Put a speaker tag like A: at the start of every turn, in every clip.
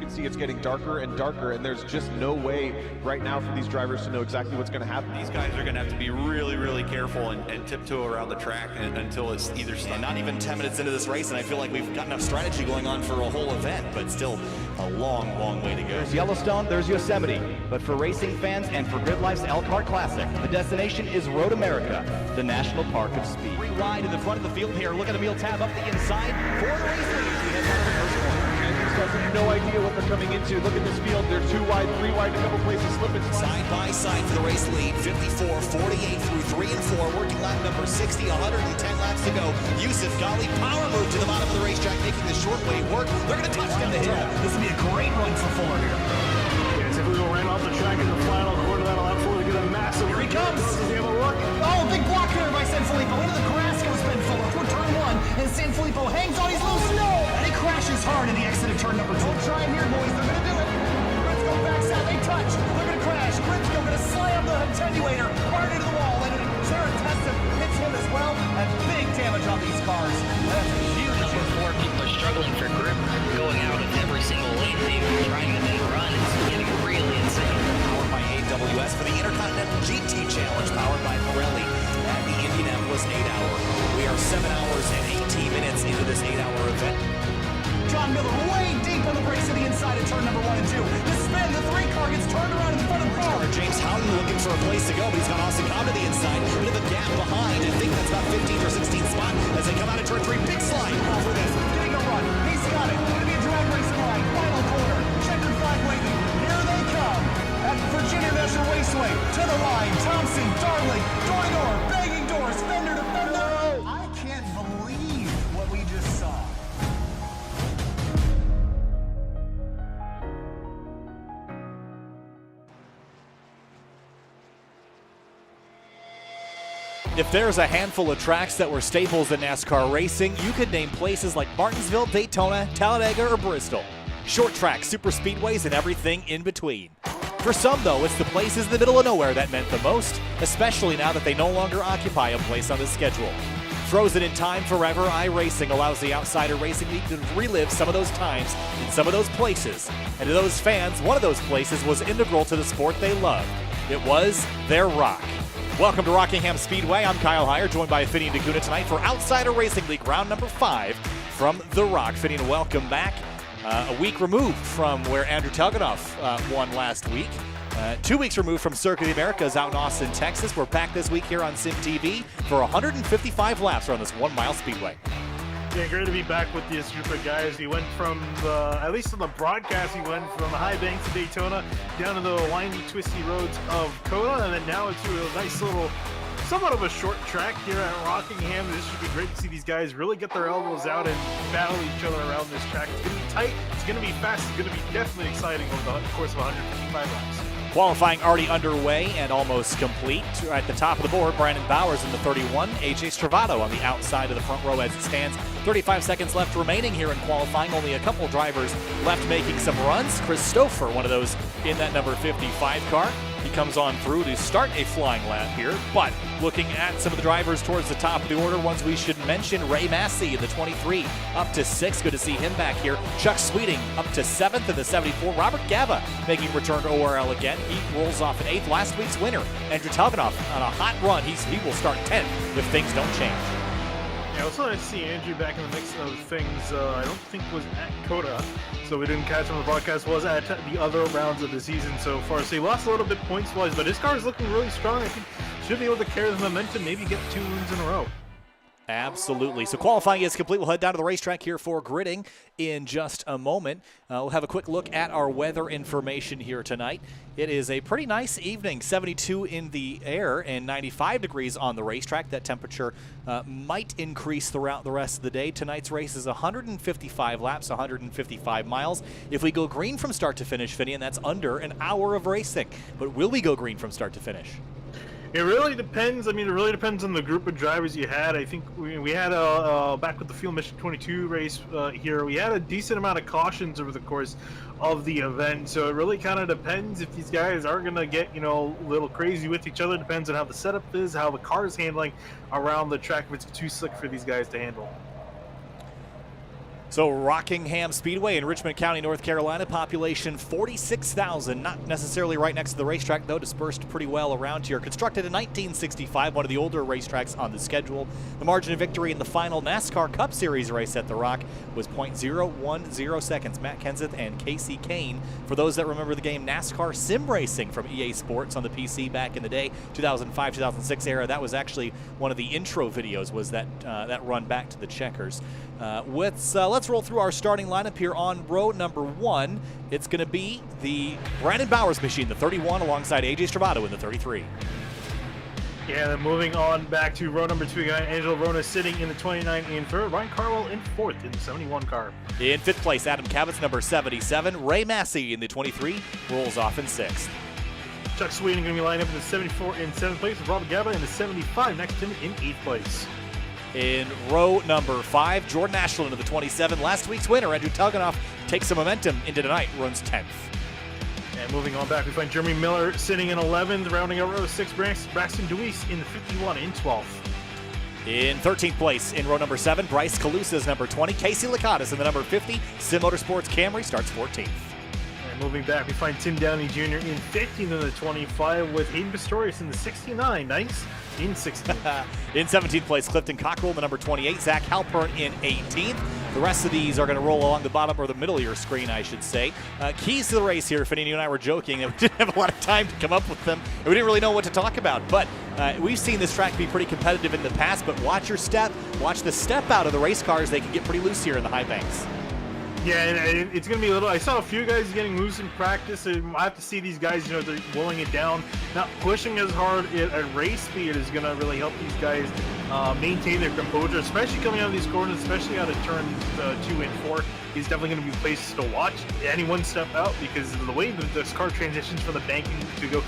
A: can see it's getting darker and darker, and there's just no way right now for these drivers to know exactly what's going to happen.
B: These guys are going to have to be really, really careful and tiptoe around the track until it's either stopped.
C: Not even 10 minutes into this race, and I feel like we've got enough strategy going on for a whole event, but still a long, long way to go.
D: There's Yellowstone, there's Yosemite, but for racing fans and for Grid Life's Elkhart Classic, the destination is Road America, the National Park of Speed.
E: Three wide in the front of the field here. Look at Emil Tab up the inside for the race lead. We head down to the first corner.
A: These guys have no idea what they're coming into. Look at this field. They're 2 wide, 3 wide, a couple places slipping.
C: Side by side for the race lead, 54, 48 through 3 and 4, working lap number 60, 110 laps to go. Yusuf Ghali, power move to the bottom of the racetrack, making the short way work. They're going to touch down the hill.
E: This will be a great run for Fuller here.
F: Yeah, if we go right off the track in the final quarter, that'll have Fuller get a massive.
E: Here he comes.
F: Does he have a look?
E: Oh, big block here by Sanfilippo. Into the grass goes Ben Fuller toward turn 1, and Sanfilippo hangs on. He's loose. No! And he crashes hard in the exit of turn number 2. Don't try him here, boys. They're going to do it. Gritsko backs out. They touch. They're going to crash. Gritsko going to slam the attenuator hard into the wall, and an Tarantessa hits him as well. And big damage on these cars. That's a huge
G: Number 4, people are struggling for grip, going out of every single lane, maybe trying to make a run. It's getting really insane.
C: Powered by AWS for the Intercontinental GT Challenge, powered by Pirelli at the Indianapolis 8-hour. We are 7 hours and 18 minutes into this 8-hour event.
E: John Miller way deep on the brakes to the inside of turn number 1 and 2. The spin, the 3 car gets turned around in front of the car.
C: James Howden looking for a place to go, but he's got Austin Cobb to the inside. Bit of a gap behind. I think that's about 15th or 16th spot as they come out of turn 3. Big slide for this.
E: Getting a run. He's got it. Going to be a drag racing line. Final corner. Checkered flag waving. Here they come. At Virginia National Raceway. To the line. Thompson, Darling, door-to-door, banging doors, fender to fender. I can't believe what we just saw.
H: If there's a handful of tracks that were staples in NASCAR racing, you could name places like Martinsville, Daytona, Talladega, or Bristol. Short tracks, super speedways, and everything in between. For some, though, it's the places in the middle of nowhere that meant the most, especially now that they no longer occupy a place on the schedule. Frozen in time forever, iRacing allows the Outsider Racing League to relive some of those times in some of those places. And to those fans, one of those places was integral to the sport they loved. It was their rock. Welcome to Rockingham Speedway. I'm Kyle Heyer, joined by Finney and DeCuna tonight for Outsider Racing League round number 5 from The Rock. Finney, welcome back. A week removed from where Andrew Telganoff won last week. 2 weeks removed from Circuit of the Americas out in Austin, Texas. We're back this week here on Sim TV for 155 laps around this 1-mile speedway.
F: Yeah, great to be back with this group of guys. We went from at least on the broadcast, we went from the high banks of Daytona down to the windy, twisty roads of Kona, and then now to a nice little, somewhat of a short track here at Rockingham. This should be great to see these guys really get their elbows out and battle each other around this track. It's going to be tight, it's going to be fast, it's going to be definitely exciting over the course of 155 laps.
H: Qualifying already underway and almost complete. At the top of the board, Brandon Bowers in the 31, AJ Stravado on the outside of the front row as it stands. 35 seconds left remaining here in qualifying. Only a couple drivers left making some runs. Chris Stouffer, one of those in that number 55 car. He comes on through to start a flying lap here, but looking at some of the drivers towards the top of the order, ones we should mention, Ray Massey in the 23, up to 6th. Good to see him back here. Chuck Sweeting up to 7th in the 74. Robert Gava making return to ORL again. He rolls off in 8th. Last week's winner, Andrew Telganoff, on a hot run. He will start 10th if things don't change.
F: Yeah, also nice to see Andrew back in the mix of things. I don't think was at Coda, so we didn't catch him on the broadcast. Was at the other rounds of the season so far. So he lost a little bit points-wise, but his car is looking really strong. I think should be able to carry the momentum, maybe get 2 wins in a row.
H: Absolutely. So qualifying is complete. We'll head down to the racetrack here for gridding in just a moment. We'll have a quick look at our weather information here tonight. It is a pretty nice evening, 72 in the air and 95 degrees on the racetrack. That temperature might increase throughout the rest of the day. Tonight's race is 155 laps, 155 miles. If we go green from start to finish, Finney, and that's under an hour of racing. But will we go green from start to finish?
F: It really depends. I mean, it really depends on the group of drivers you had. I think we had back with the Field Mission 22 race here, we had a decent amount of cautions over the course of the event. So it really kind of depends if these guys are going to get, a little crazy with each other. It depends on how the setup is, how the car is handling around the track, if it's too slick for these guys to handle.
H: So Rockingham Speedway in Richmond County, North Carolina, population 46,000, not necessarily right next to the racetrack, though dispersed pretty well around here. Constructed in 1965, one of the older racetracks on the schedule. The margin of victory in the final NASCAR Cup Series race at the Rock was .010 seconds. Matt Kenseth and Casey Kane. For those that remember the game NASCAR Sim Racing from EA Sports on the PC back in the day, 2005-2006 era, that was actually one of the intro videos, was that run back to the checkers. Let's roll through our starting lineup here on row number 1. It's going to be the Brandon Bowers machine, the 31, alongside AJ Stravado in the 33.
F: Yeah, then moving on back to row number 2, we got Angelo Rona sitting in the 29 in 3rd, Ryan Carwell in 4th in the 71 car.
H: In 5th place, Adam Kavitz, number 77. Ray Massey in the 23 rolls off in 6th.
F: Chuck Sweeting going to be lined up in the 74 in 7th place, with Robert Gaba in the 75 next to him in 8th place.
H: In row number 5, Jordan Ashland into the 27. Last week's winner, Andrew Telganoff, takes some momentum into tonight, runs 10th.
F: And moving on back, we find Jeremy Miller sitting in 11th, rounding out row 6, Braxton Deweese in the 51 in 12th.
H: In 13th place, in row number 7, Bryce Calusa is number 20. Casey Lakatos in the number 50. Sim Motorsports Camry starts 14th.
F: And moving back, we find Tim Downey Jr. in 15th in the 25, with Hayden Pistorius in the 69. Nice. In 16th.
H: In 17th place, Clifton Cockrell, the number 28. Zach Halpern in 18th. The rest of these are going to roll along the bottom or the middle of your screen, I should say. Keys to the race here, Finney, you and I were joking that we didn't have a lot of time to come up with them, and we didn't really know what to talk about. But we've seen this track be pretty competitive in the past, but watch your step. Watch the step out of the race cars. They can get pretty loose here in the high banks.
F: Yeah, and it's going to be a little... I saw a few guys getting loose in practice, and I have to see these guys, they're willing it down. Not pushing as hard at race speed is going to really help these guys maintain their composure, especially coming out of these corners, especially out of turns 2 and 4. He's definitely going to be places to watch. Anyone step out, because of the way this car transitions from the banking to go...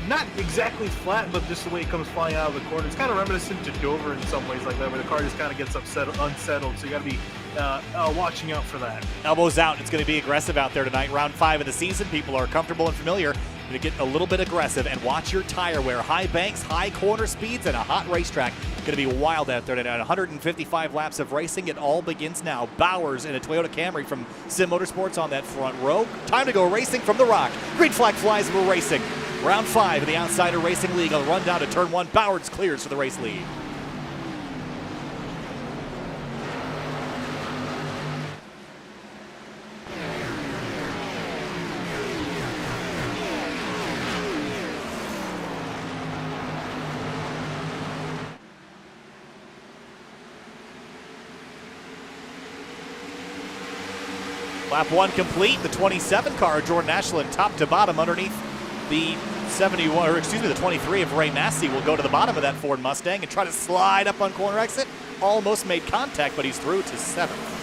F: Not exactly flat, but just the way it comes flying out of the corner. It's kind of reminiscent to Dover in some ways like that, where the car just kind of gets unsettled. So you got to be watching out for that.
H: Elbows out. It's going to be aggressive out there tonight. Round 5 of the season. People are comfortable and familiar. Going to get a little bit aggressive, and watch your tire wear. High banks, high corner speeds, and a hot racetrack. Going to be wild out there tonight. 155 laps of racing. It all begins now. Bowers in a Toyota Camry from Sim Motorsports on that front row. Time to go racing from the Rock. Green flag flies, and we're racing. Round 5 of the Outsider Racing League. On the run down to turn 1. Bowers clears for the race lead. Lap 1 complete. The 27 car, Jordan Ashland, top to bottom underneath the 71, or excuse me, the 23 of Ray Massey will go to the bottom of that Ford Mustang and try to slide up on corner exit. Almost made contact, but he's through to 7th.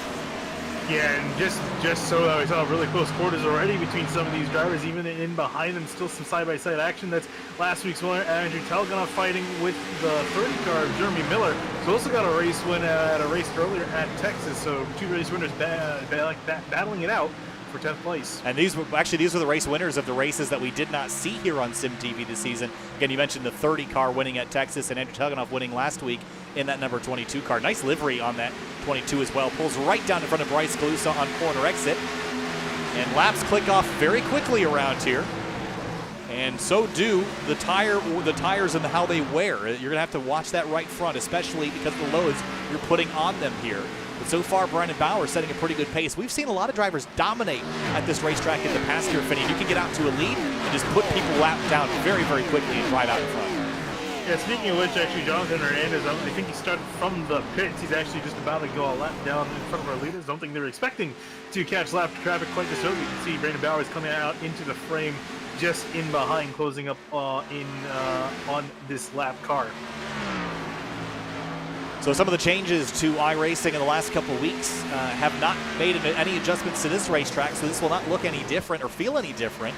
F: Yeah, and just so that we saw really close quarters already between some of these drivers, even in behind them, still some side-by-side action. That's last week's winner, Andrew Telganoff, fighting with the 30 car, Jeremy Miller. So also got a race win at a race earlier at Texas. So 2 race winners battling it out for 10th place.
H: And these were the race winners of the races that we did not see here on Sim TV this season. Again, you mentioned the 30 car winning at Texas, and Andrew Telganoff winning last week in that number 22 car. Nice livery on that 22 as well. Pulls right down in front of Bryce Calusa on corner exit. And laps click off very quickly around here. And so do the tires and how they wear. You're going to have to watch that right front, especially because of the loads you're putting on them here. But so far, Brandon Bowers setting a pretty good pace. We've seen a lot of drivers dominate at this racetrack in the past year, Finney. You can get out to a lead and just put people lapped down very, very quickly and drive out in front.
F: Yeah, speaking of which, actually, Jonathan Hernandez, I think he started from the pits. He's actually just about to go a lap down in front of our leaders. Don't think they were expecting to catch lap traffic quite this early. You can see Brandon Bowers coming out into the frame just in behind, closing up on this lap car.
H: So some of the changes to iRacing in the last couple of weeks have not made any adjustments to this racetrack, so this will not look any different or feel any different.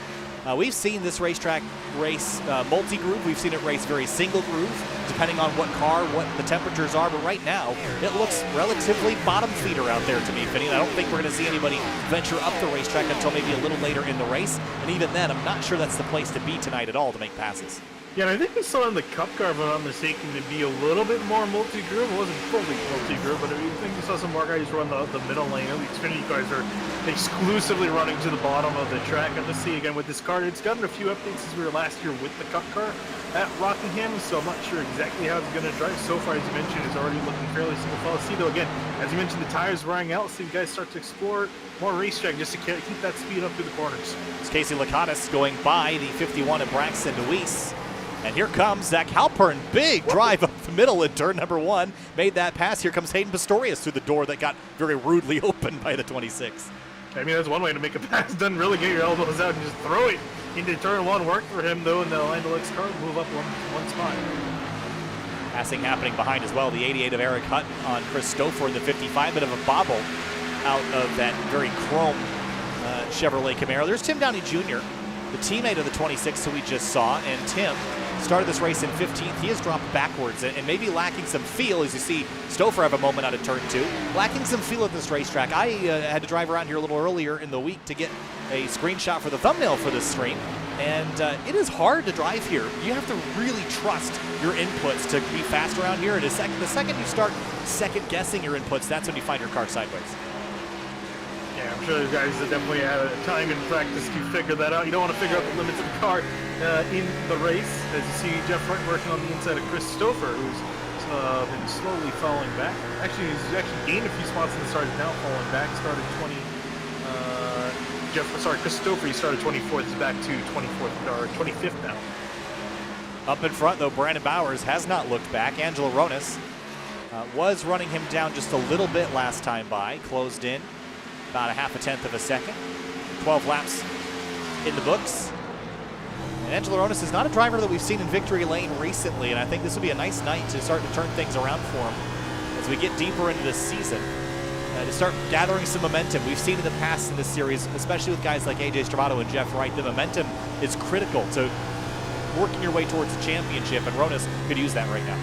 H: We've seen this racetrack race multi-groove. We've seen it race very single groove, depending on what car, what the temperatures are. But right now, it looks relatively bottom feeder out there to me, Finney. I don't think we're going to see anybody venture up the racetrack until maybe a little later in the race. And even then, I'm not sure that's the place to be tonight at all to make passes.
F: Yeah, and I think we saw in the Cup car, if I'm not mistaken, to be a little bit more multi-groove. It wasn't fully multi-groove, but I think we saw some more guys run the middle lane. The Xfinity guys are exclusively running to the bottom of the track. And let's see again with this car. It's gotten a few updates since we were last year with the Cup car at Rockingham, so I'm not sure exactly how it's going to drive. So far, as you mentioned, it's already looking fairly single file. See, though, again, as you mentioned, the tires wearing out, so you guys start to explore more racetrack just to keep that speed up through the corners.
H: It's Casey Lakatos going by the 51 of Braxton DeWeese. And here comes Zach Halpern. Big drive up the middle in turn number 1. Made that pass. Here comes Hayden Pistorius through the door that got very rudely opened by the 26.
F: I mean, that's one way to make a pass. Doesn't really get your elbows out and just throw it into turn 1. Worked for him, though, and the Lando X car move up one spot.
H: Passing happening behind as well. The 88 of Eric Hutt on Chris Stouffer in the 55. Bit of a bobble out of that very chrome Chevrolet Camaro. There's Tim Downey Jr., the teammate of the 26 who we just saw, and Tim started this race in 15th. He has dropped backwards and maybe lacking some feel, as you see Stouffer have a moment out of turn 2. Lacking some feel at this racetrack. I had to drive around here a little earlier in the week to get a screenshot for the thumbnail for this stream, and it is hard to drive here. You have to really trust your inputs to be fast around here. The second you start second guessing your inputs, that's when you find your car sideways.
F: Yeah, I'm sure those guys have definitely had time in practice to figure that out. You don't want to figure out the limits of the car in the race. As you see, Jeff Wright working on the inside of Chris Stouffer, who's been slowly falling back. Actually, he's gained a few spots in the start. He's now falling back. Started 20. Chris Stouffer, he started 24th. He's back to 24th or 25th now.
H: Up in front, though, Brandon Bowers has not looked back. Angelo Ronis was running him down just a little bit last time by. Closed in about a half a tenth of a second. 12 laps in the books. And Angelo Ronis is not a driver that we've seen in victory lane recently, and I think this will be a nice night to start to turn things around for him as we get deeper into this season. To start gathering some momentum. We've seen in the past in this series, especially with guys like AJ Stravato and Jeff Wright, the momentum is critical to working your way towards the championship, and Ronis could use that right now.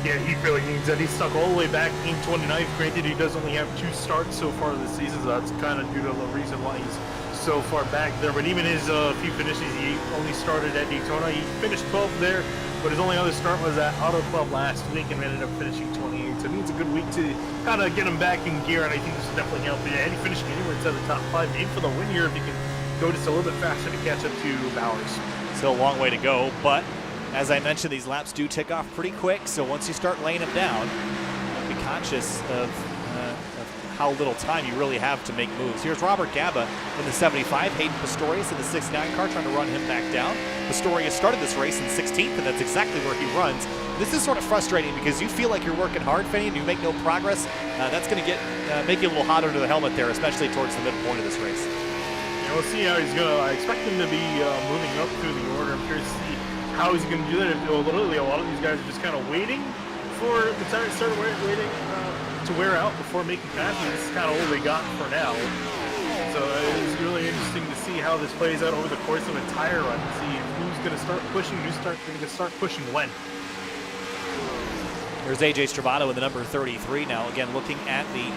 F: Yeah, he really needs that. He's stuck all the way back in 29th. Granted, he does only have 2 starts so far this season, so that's kind of due to the reason why he's so far back there. But even his few finishes, he only started at Daytona. He finished 12th there, but his only other start was at Auto Club last week and ended up finishing 28th. So it needs a good week to kind of get him back in gear, and I think this will definitely help. Yeah, and he finishing anywhere inside the top 5. Maybe for the win here if he can go just a little bit faster to catch up to Bowers.
H: Still a long way to go, but as I mentioned, these laps do tick off pretty quick, so once you start laying them down, be conscious of how little time you really have to make moves. Here's Robert Gaba in the 75, Hayden Pistorius in the 69 car trying to run him back down. Pistorius started this race in 16th, and that's exactly where he runs. This is sort of frustrating because you feel like you're working hard, Finney, and you make no progress. That's going to make you a little hot under the helmet there, especially towards the middle point of this race.
F: Yeah, we'll see how he's going to. I expect him to be moving up through the order. I'm curious to see how he's going to do that. Literally, a lot of these guys are just kind of waiting for the tires to start waiting to wear out before making passes. This is kind of all we got for now. So it's really interesting to see how this plays out over the course of a tire run. See who's going to start pushing, who's going to start pushing when.
H: There's AJ Stravato in the number 33 now. Again, looking at the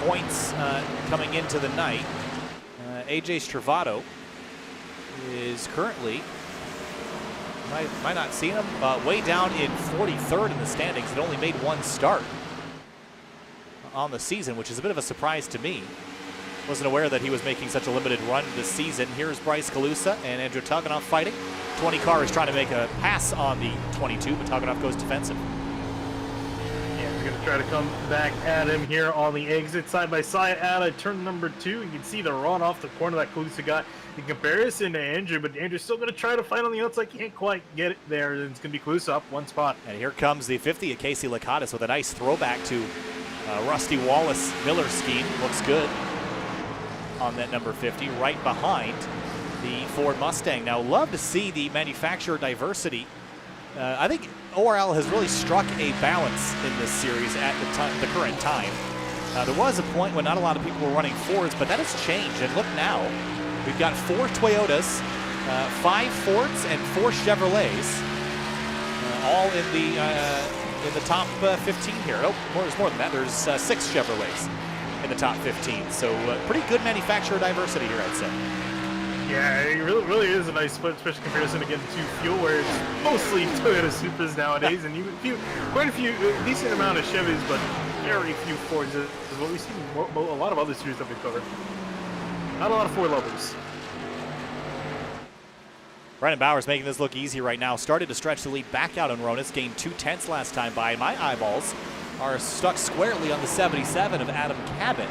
H: points coming into the night. AJ Stravato is currently, might not see him, way down in 43rd in the standings. It only made 1 start on the season, which is a bit of a surprise to me. Wasn't aware that he was making such a limited run this season. Here's Bryce Calusa and Andrew Tuganoff fighting. 20 car is trying to make a pass on the 22, but Tuganoff goes defensive.
F: Going to try to come back at him here on the exit side by side at turn number 2. You can see the run off the corner that Calusa got in comparison to Andrew, but Andrew's still going to try to fight on the outside. Can't quite get it there. And it's going to be Calusa up 1 spot.
H: And here comes the 50 of Casey Lakatos with a nice throwback to Rusty Wallace Miller scheme. Looks good on that number 50, right behind the Ford Mustang. Now, love to see the manufacturer diversity. I think ORL has really struck a balance in this series at the current time. There was a point when not a lot of people were running Fords, but that has changed. And look now, we've got 4 Toyotas, 5 Fords, and 4 Chevrolets, all in the top 15 here. Oh, there's more than that. There's 6 Chevrolets in the top 15. So pretty good manufacturer diversity here, I'd say.
F: Yeah, it really is a nice split, especially comparison again to fuel, where it's mostly Toyota Supras nowadays, and quite a few, decent amount of Chevys, but very few Fords is what we see a lot of other series that we cover. Not a lot of Ford lovers.
H: Brendan Bowers making this look easy right now. Started to stretch the lead back out on Ronis. Gained 2/10 last time by. And my eyeballs are stuck squarely on the 77 of Adam Cabot,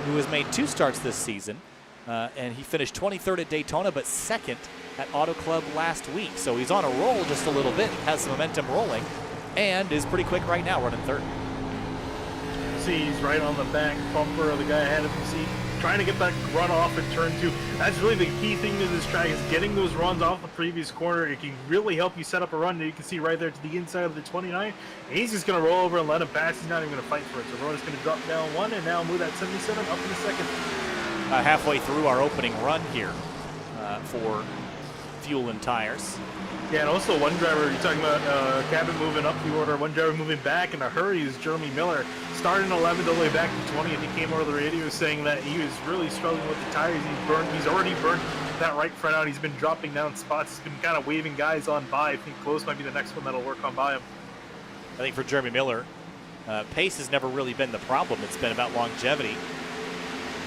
H: who has made 2 starts this season. And he finished 23rd at Daytona, but 2nd at Auto Club last week. So he's on a roll just a little bit, has some momentum rolling, and is pretty quick right now, running 3rd.
F: See, he's right on the back bumper of the guy ahead of him. See, trying to get that run off in turn 2. That's really the key thing to this track, is getting those runs off the previous corner. It can really help you set up a run. You can see right there to the inside of the 29. And he's just going to roll over and let him pass. He's not even going to fight for it. So Rona's going to drop down 1 and now move that 77 up in the 2nd.
H: Halfway through our opening run here for fuel and tires.
F: Yeah, and also one driver, you're talking about Cabot moving up the order, one driver moving back in a hurry is Jeremy Miller. Started in 11th all the way back to 20th. He came over the radio saying that he was really struggling with the tires. He's already burnt that right front out. He's been dropping down spots. He's been kind of waving guys on by. I think close might be the next one that'll work on by him.
H: I think for Jeremy Miller, pace has never really been the problem. It's been about longevity.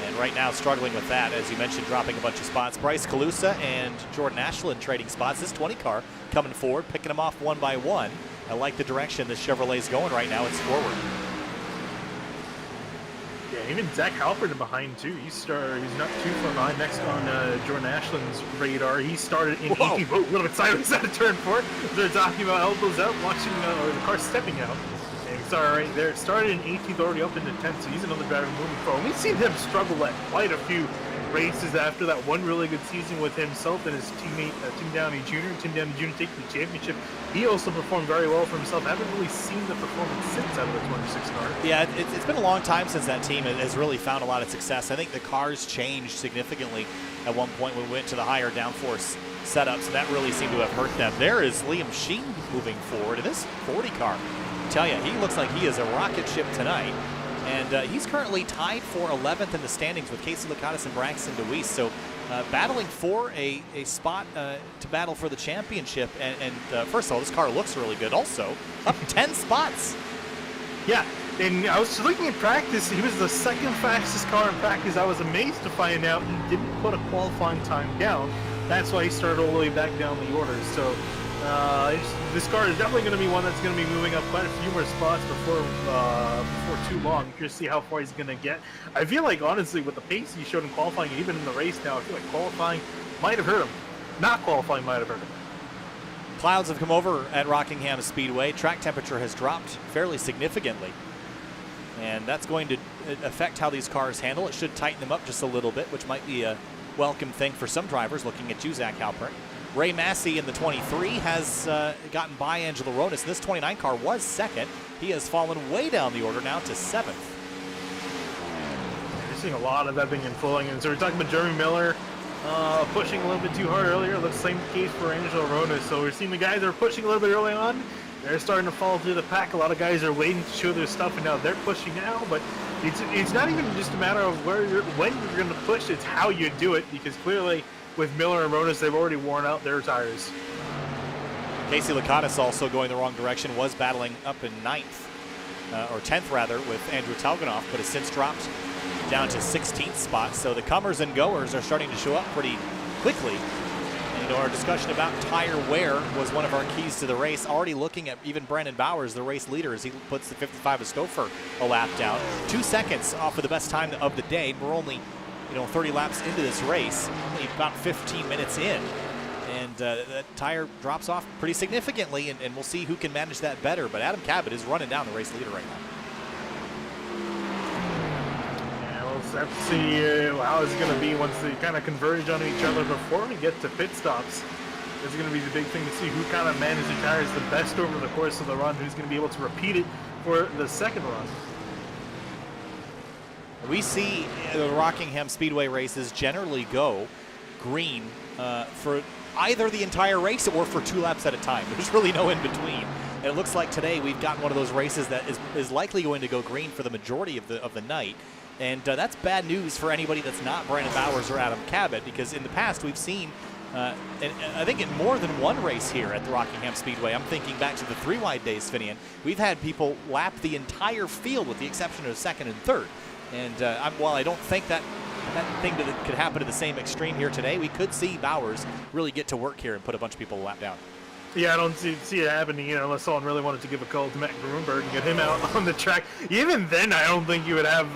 H: And right now struggling with that, as you mentioned, dropping a bunch of spots. Bryce Calusa and Jordan Ashland trading spots. This 20 car coming forward, picking them off one by one. I like the direction this Chevrolet's going right now. It's forward.
F: Yeah, even Zach Halpern behind too. He's not too far behind. Next on Jordan Ashland's radar, he started in 18th. A little bit sideways out of turn 4. They're talking about elbows out, watching the car stepping out. Sorry, right there. Started in 18th, already up into 10th, so he's another driver moving forward. We've seen him struggle at quite a few races after that one really good season with himself and his teammate Tim Downey Jr. Tim Downey Jr. taking the championship. He also performed very well for himself. I haven't really seen the performance since out of the 26 car.
H: Yeah, it's been a long time since that team has really found a lot of success. I think the cars changed significantly at one point when we went to the higher downforce setups, and that really seemed to have hurt them. There is Liam Sheen moving forward in this 40 car. Tell you, he looks like he is a rocket ship tonight, and he's currently tied for 11th in the standings with Casey Lakatos and Braxton DeWeese. So battling for a spot to battle for the championship. And first of all, this car looks really good. Also, up 10 spots.
F: Yeah, and I was looking at practice. He was the 2nd fastest car in practice. I was amazed to find out he didn't put a qualifying time down. That's why he started all the way back down the order. So this car is definitely going to be one that's going to be moving up quite a few more spots before too long. You're going to see how far he's going to get. I feel like, honestly, with the pace he showed in qualifying, even in the race now, I feel like qualifying might have hurt him. Not qualifying might have hurt him.
H: Clouds have come over at Rockingham Speedway. Track temperature has dropped fairly significantly, and that's going to affect how these cars handle. It should tighten them up just a little bit, which might be a welcome thing for some drivers looking at you, Zach Halpern. Ray Massey in the 23 has gotten by Angelo Ronis. This 29 car was 2nd. He has fallen way down the order now to 7th.
F: You're seeing a lot of ebbing and flowing. And so we're talking about Jeremy Miller pushing a little bit too hard earlier. Looks the same case for Angelo Ronis. So we're seeing the guys that are pushing a little bit early on. They're starting to fall through the pack. A lot of guys are waiting to show their stuff, and now they're pushing now. But it's not even just a matter of when you're going to push. It's how you do it, because clearly with Miller and Ronis, they've already worn out their tires.
H: Casey Lakatos also going the wrong direction, was battling up in 9th, or 10th rather, with Andrew Talganoff, but has since dropped down to 16th spot. So the comers and goers are starting to show up pretty quickly. And, our discussion about tire wear was one of our keys to the race. Already looking at even Brandon Bowers, the race leader, as he puts the 55 of Stouffer a lap down. 2 seconds off of the best time of the day. We're only 30 laps into this race, only about 15 minutes in, and that tire drops off pretty significantly, and we'll see who can manage that better. But Adam Cabot is running down the race leader right now.
F: Yeah, we'll have to see how it's going to be once they kind of converge on each other before we get to pit stops. It's going to be the big thing to see who kind of manages the tires the best over the course of the run, who's going to be able to repeat it for the 2nd run.
H: We see the Rockingham Speedway races generally go green for either the entire race or for 2 laps at a time. There's really no in between. And it looks like today we've got one of those races that is likely going to go green for the majority of the night. And that's bad news for anybody that's not Brandon Bowers or Adam Cabot, because in the past we've seen, and I think in more than one race here at the Rockingham Speedway, I'm thinking back to the 3-wide days, Finian, we've had people lap the entire field with the exception of second and third. And while I don't think that thing that could happen to the same extreme here today, we could see Bowers really get to work here and put a bunch of people lap down.
F: Yeah, I don't see it happening, unless someone really wanted to give a call to Matt Grunberg and get him out on the track. Even then, I don't think you would have,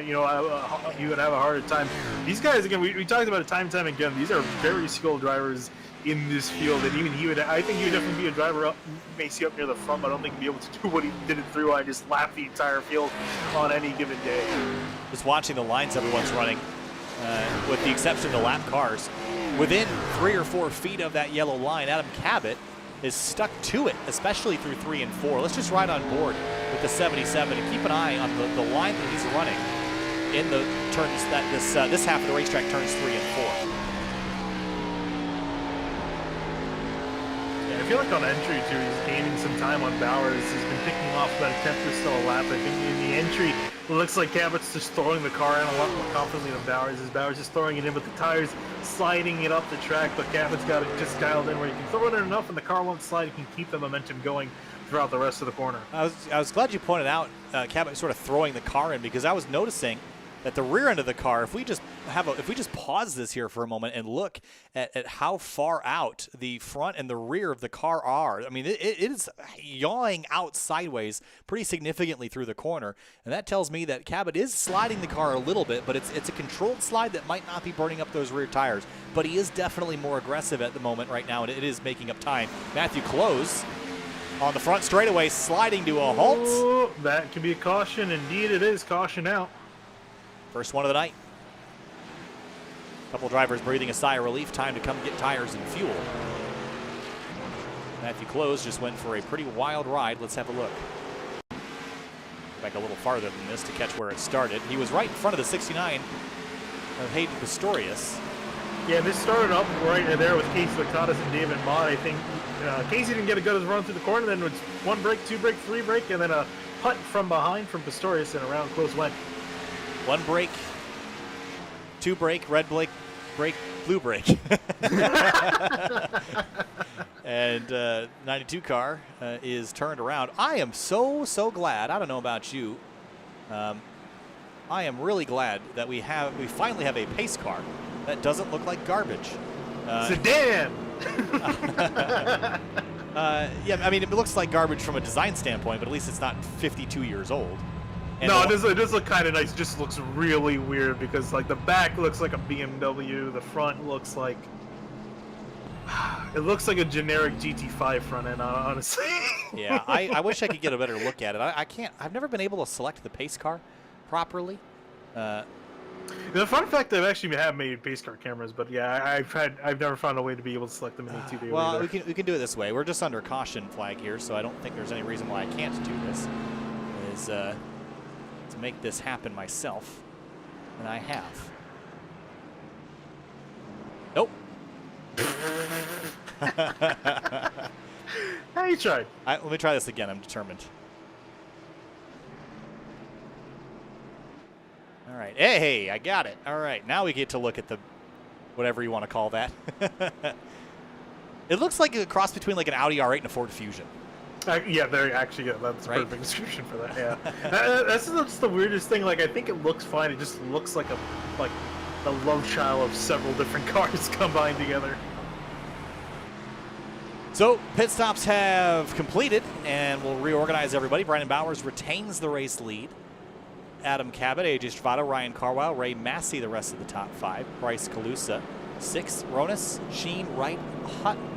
F: you would have a harder time. These guys, again, we talked about it time and time again. These are very skilled drivers in this field, and even he would, I think he would definitely be a driver up, may see up near the front, but I don't think he'd be able to do what he did in 3-wide, just lap the entire field on any given day.
H: Just watching the lines everyone's running, with the exception of the lap cars. Within 3 or 4 feet of that yellow line, Adam Cabot is stuck to it, especially through 3 and 4. Let's just ride on board with the 77 and keep an eye on the line that he's running in the turns that this half of the racetrack turns 3 and 4.
F: Yeah, I feel like on entry too, he's gaining some time on Bowers. He's been picking off about a 10th or so a lap. I think in the entry, it looks like Cabot's just throwing the car in a lot more confidently than Bowers is. Bowers just throwing it in with the tires, sliding it up the track, but Cabot's got it just dialed in where you can throw it in enough and the car won't slide. You can keep the momentum going throughout the rest of the corner.
H: I was glad you pointed out Cabot sort of throwing the car in, because I was noticing that the rear end of the car, if we just pause this here for a moment and look at how far out the front and the rear of the car are, I mean, it is yawing out sideways pretty significantly through the corner, and that tells me that Cabot is sliding the car a little bit, but it's a controlled slide that might not be burning up those rear tires, but he is definitely more aggressive at the moment right now, and it is making up time. Matthew Close on the front straightaway, sliding to a halt.
F: Oh, that can be a caution. Indeed, it is. Caution out.
H: First one of the night. A couple drivers breathing a sigh of relief. Time to come get tires and fuel. Matthew Close just went for a pretty wild ride. Let's have a look. Back a little farther than this to catch where it started. He was right in front of the 69 of Hayden Pistorius.
F: Yeah, this started up right there with Casey Lakatos and David Mott. I think Casey didn't get a good run through the corner. Then it was 1 brake, 2 brake, 3 brake, and then a putt from behind from Pistorius, and around Close went.
H: 1 brake, 2 brake, red brake, blue brake. And 92 car is turned around. I am so glad. I don't know about you. I am really glad that we finally have a pace car that doesn't look like garbage.
F: Sedan!
H: Yeah, I mean, it looks like garbage from a design standpoint, but at least it's not 52 years old. And
F: no, it does look kind of nice. It just looks really weird because, like, the back looks like a BMW. The front looks like... It looks like a generic GT5 front end, honestly.
H: Yeah, I wish I could get a better look at it. I can't. I've never been able to select the pace car properly.
F: The fun fact, I've actually made pace car cameras, but yeah, I've never found a way to be able to select them in ATV.
H: Well,
F: either.
H: we can do it this way. We're just under caution flag here, so I don't think there's any reason why I can't do this. Is to make this happen myself, and I have. Nope.
F: Hey, you tried.
H: Let me try this again. I'm determined. All right. Hey, I got it. All right. Now we get to look at the whatever you want to call that. It looks like a cross between like an Audi R8 and a Ford Fusion.
F: Yeah, that's a
H: Right?
F: perfect description for that. Yeah, that's just the weirdest thing. Like, I think it looks fine. It just looks like the love child of several different cars combined together.
H: So pit stops have completed, and we'll reorganize everybody. Brandon Bowers retains the race lead. Adam Cabot, AJ Stravato, Ryan Carwile, Ray Massey, the rest of the top 5. Bryce Calusa, 6th. Ronas, Sheen, Wright, Hutton.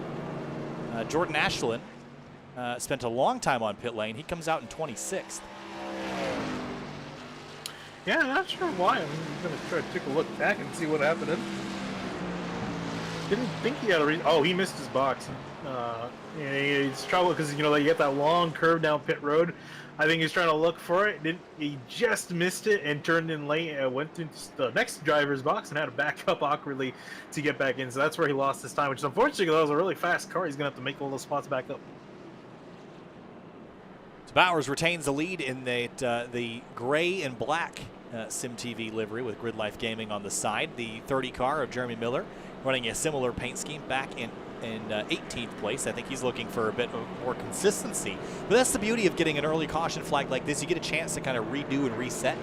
H: Jordan Ashland spent a long time on pit lane. He comes out in 26th.
F: Yeah, I'm not sure why. I'm going to try to take a look back and see what happened. Didn't think he had a reason. Oh, he missed his box. He's trouble because, you get that long curve down pit road. I think he's trying to look for it. He just missed it and turned in late. Went into the next driver's box and had to back up awkwardly to get back in. So that's where he lost his time, which is unfortunate because that was a really fast car. He's going to have to make all those spots back up.
H: So Bowers retains the lead in the gray and black SimTV livery with Grid Life Gaming on the side. The 30 car of Jeremy Miller running a similar paint scheme back in 18th place. I think he's looking for a bit of more consistency. But that's the beauty of getting an early caution flag like this. You get a chance to kind of redo and reset.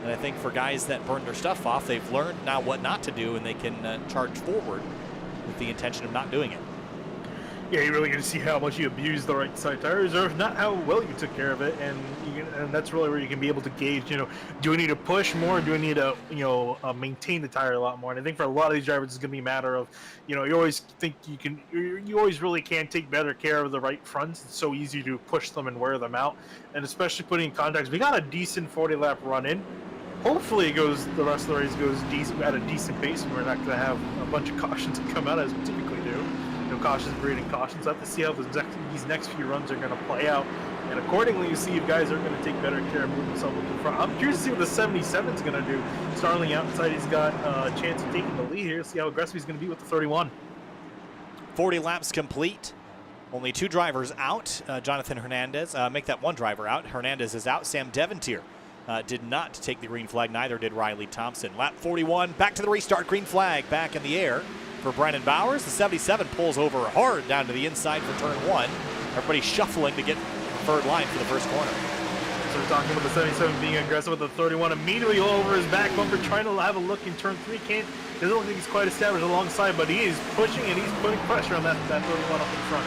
H: And I think for guys that burned their stuff off, they've learned now what not to do, and they can charge forward with the intention of not doing it.
F: Yeah, you really get to see how much you abused the right side tires, or not how well you took care of it, and that's really where you can be able to gauge. Do I need to push more? Or do I need to maintain the tire a lot more? And I think for a lot of these drivers, it's going to be a matter of you always think you always really can take better care of the right fronts. It's so easy to push them and wear them out, and especially putting in contacts. We got a decent 40-lap run in. Hopefully, the rest of the race goes at a decent pace, and we're not going to have a bunch of cautions that come out as we typically do. Cautions breeding cautions. I have to see how these next few runs are going to play out, and accordingly, you see if guys are going to take better care of moving themselves in front. I'm curious to see what the 77 is going to do. Starling outside, he's got a chance of taking the lead here. See how aggressive he's going to be with the 31.
H: 40 laps complete. Only 2 drivers out. Jonathan Hernandez, make that 1 driver out. Hernandez is out. Sam Devontier did not take the green flag. Neither did Riley Thompson. Lap 41. Back to the restart. Green flag back in the air for Brandon Bowers. The 77 pulls over hard down to the inside for turn 1. Everybody shuffling to get third line for the first corner.
F: So we're talking about the 77 being aggressive with the 31 immediately all over his back bumper, trying to have a look in turn 3. Doesn't look like he's quite established alongside, but he is pushing and he's putting pressure on that 31 up in front.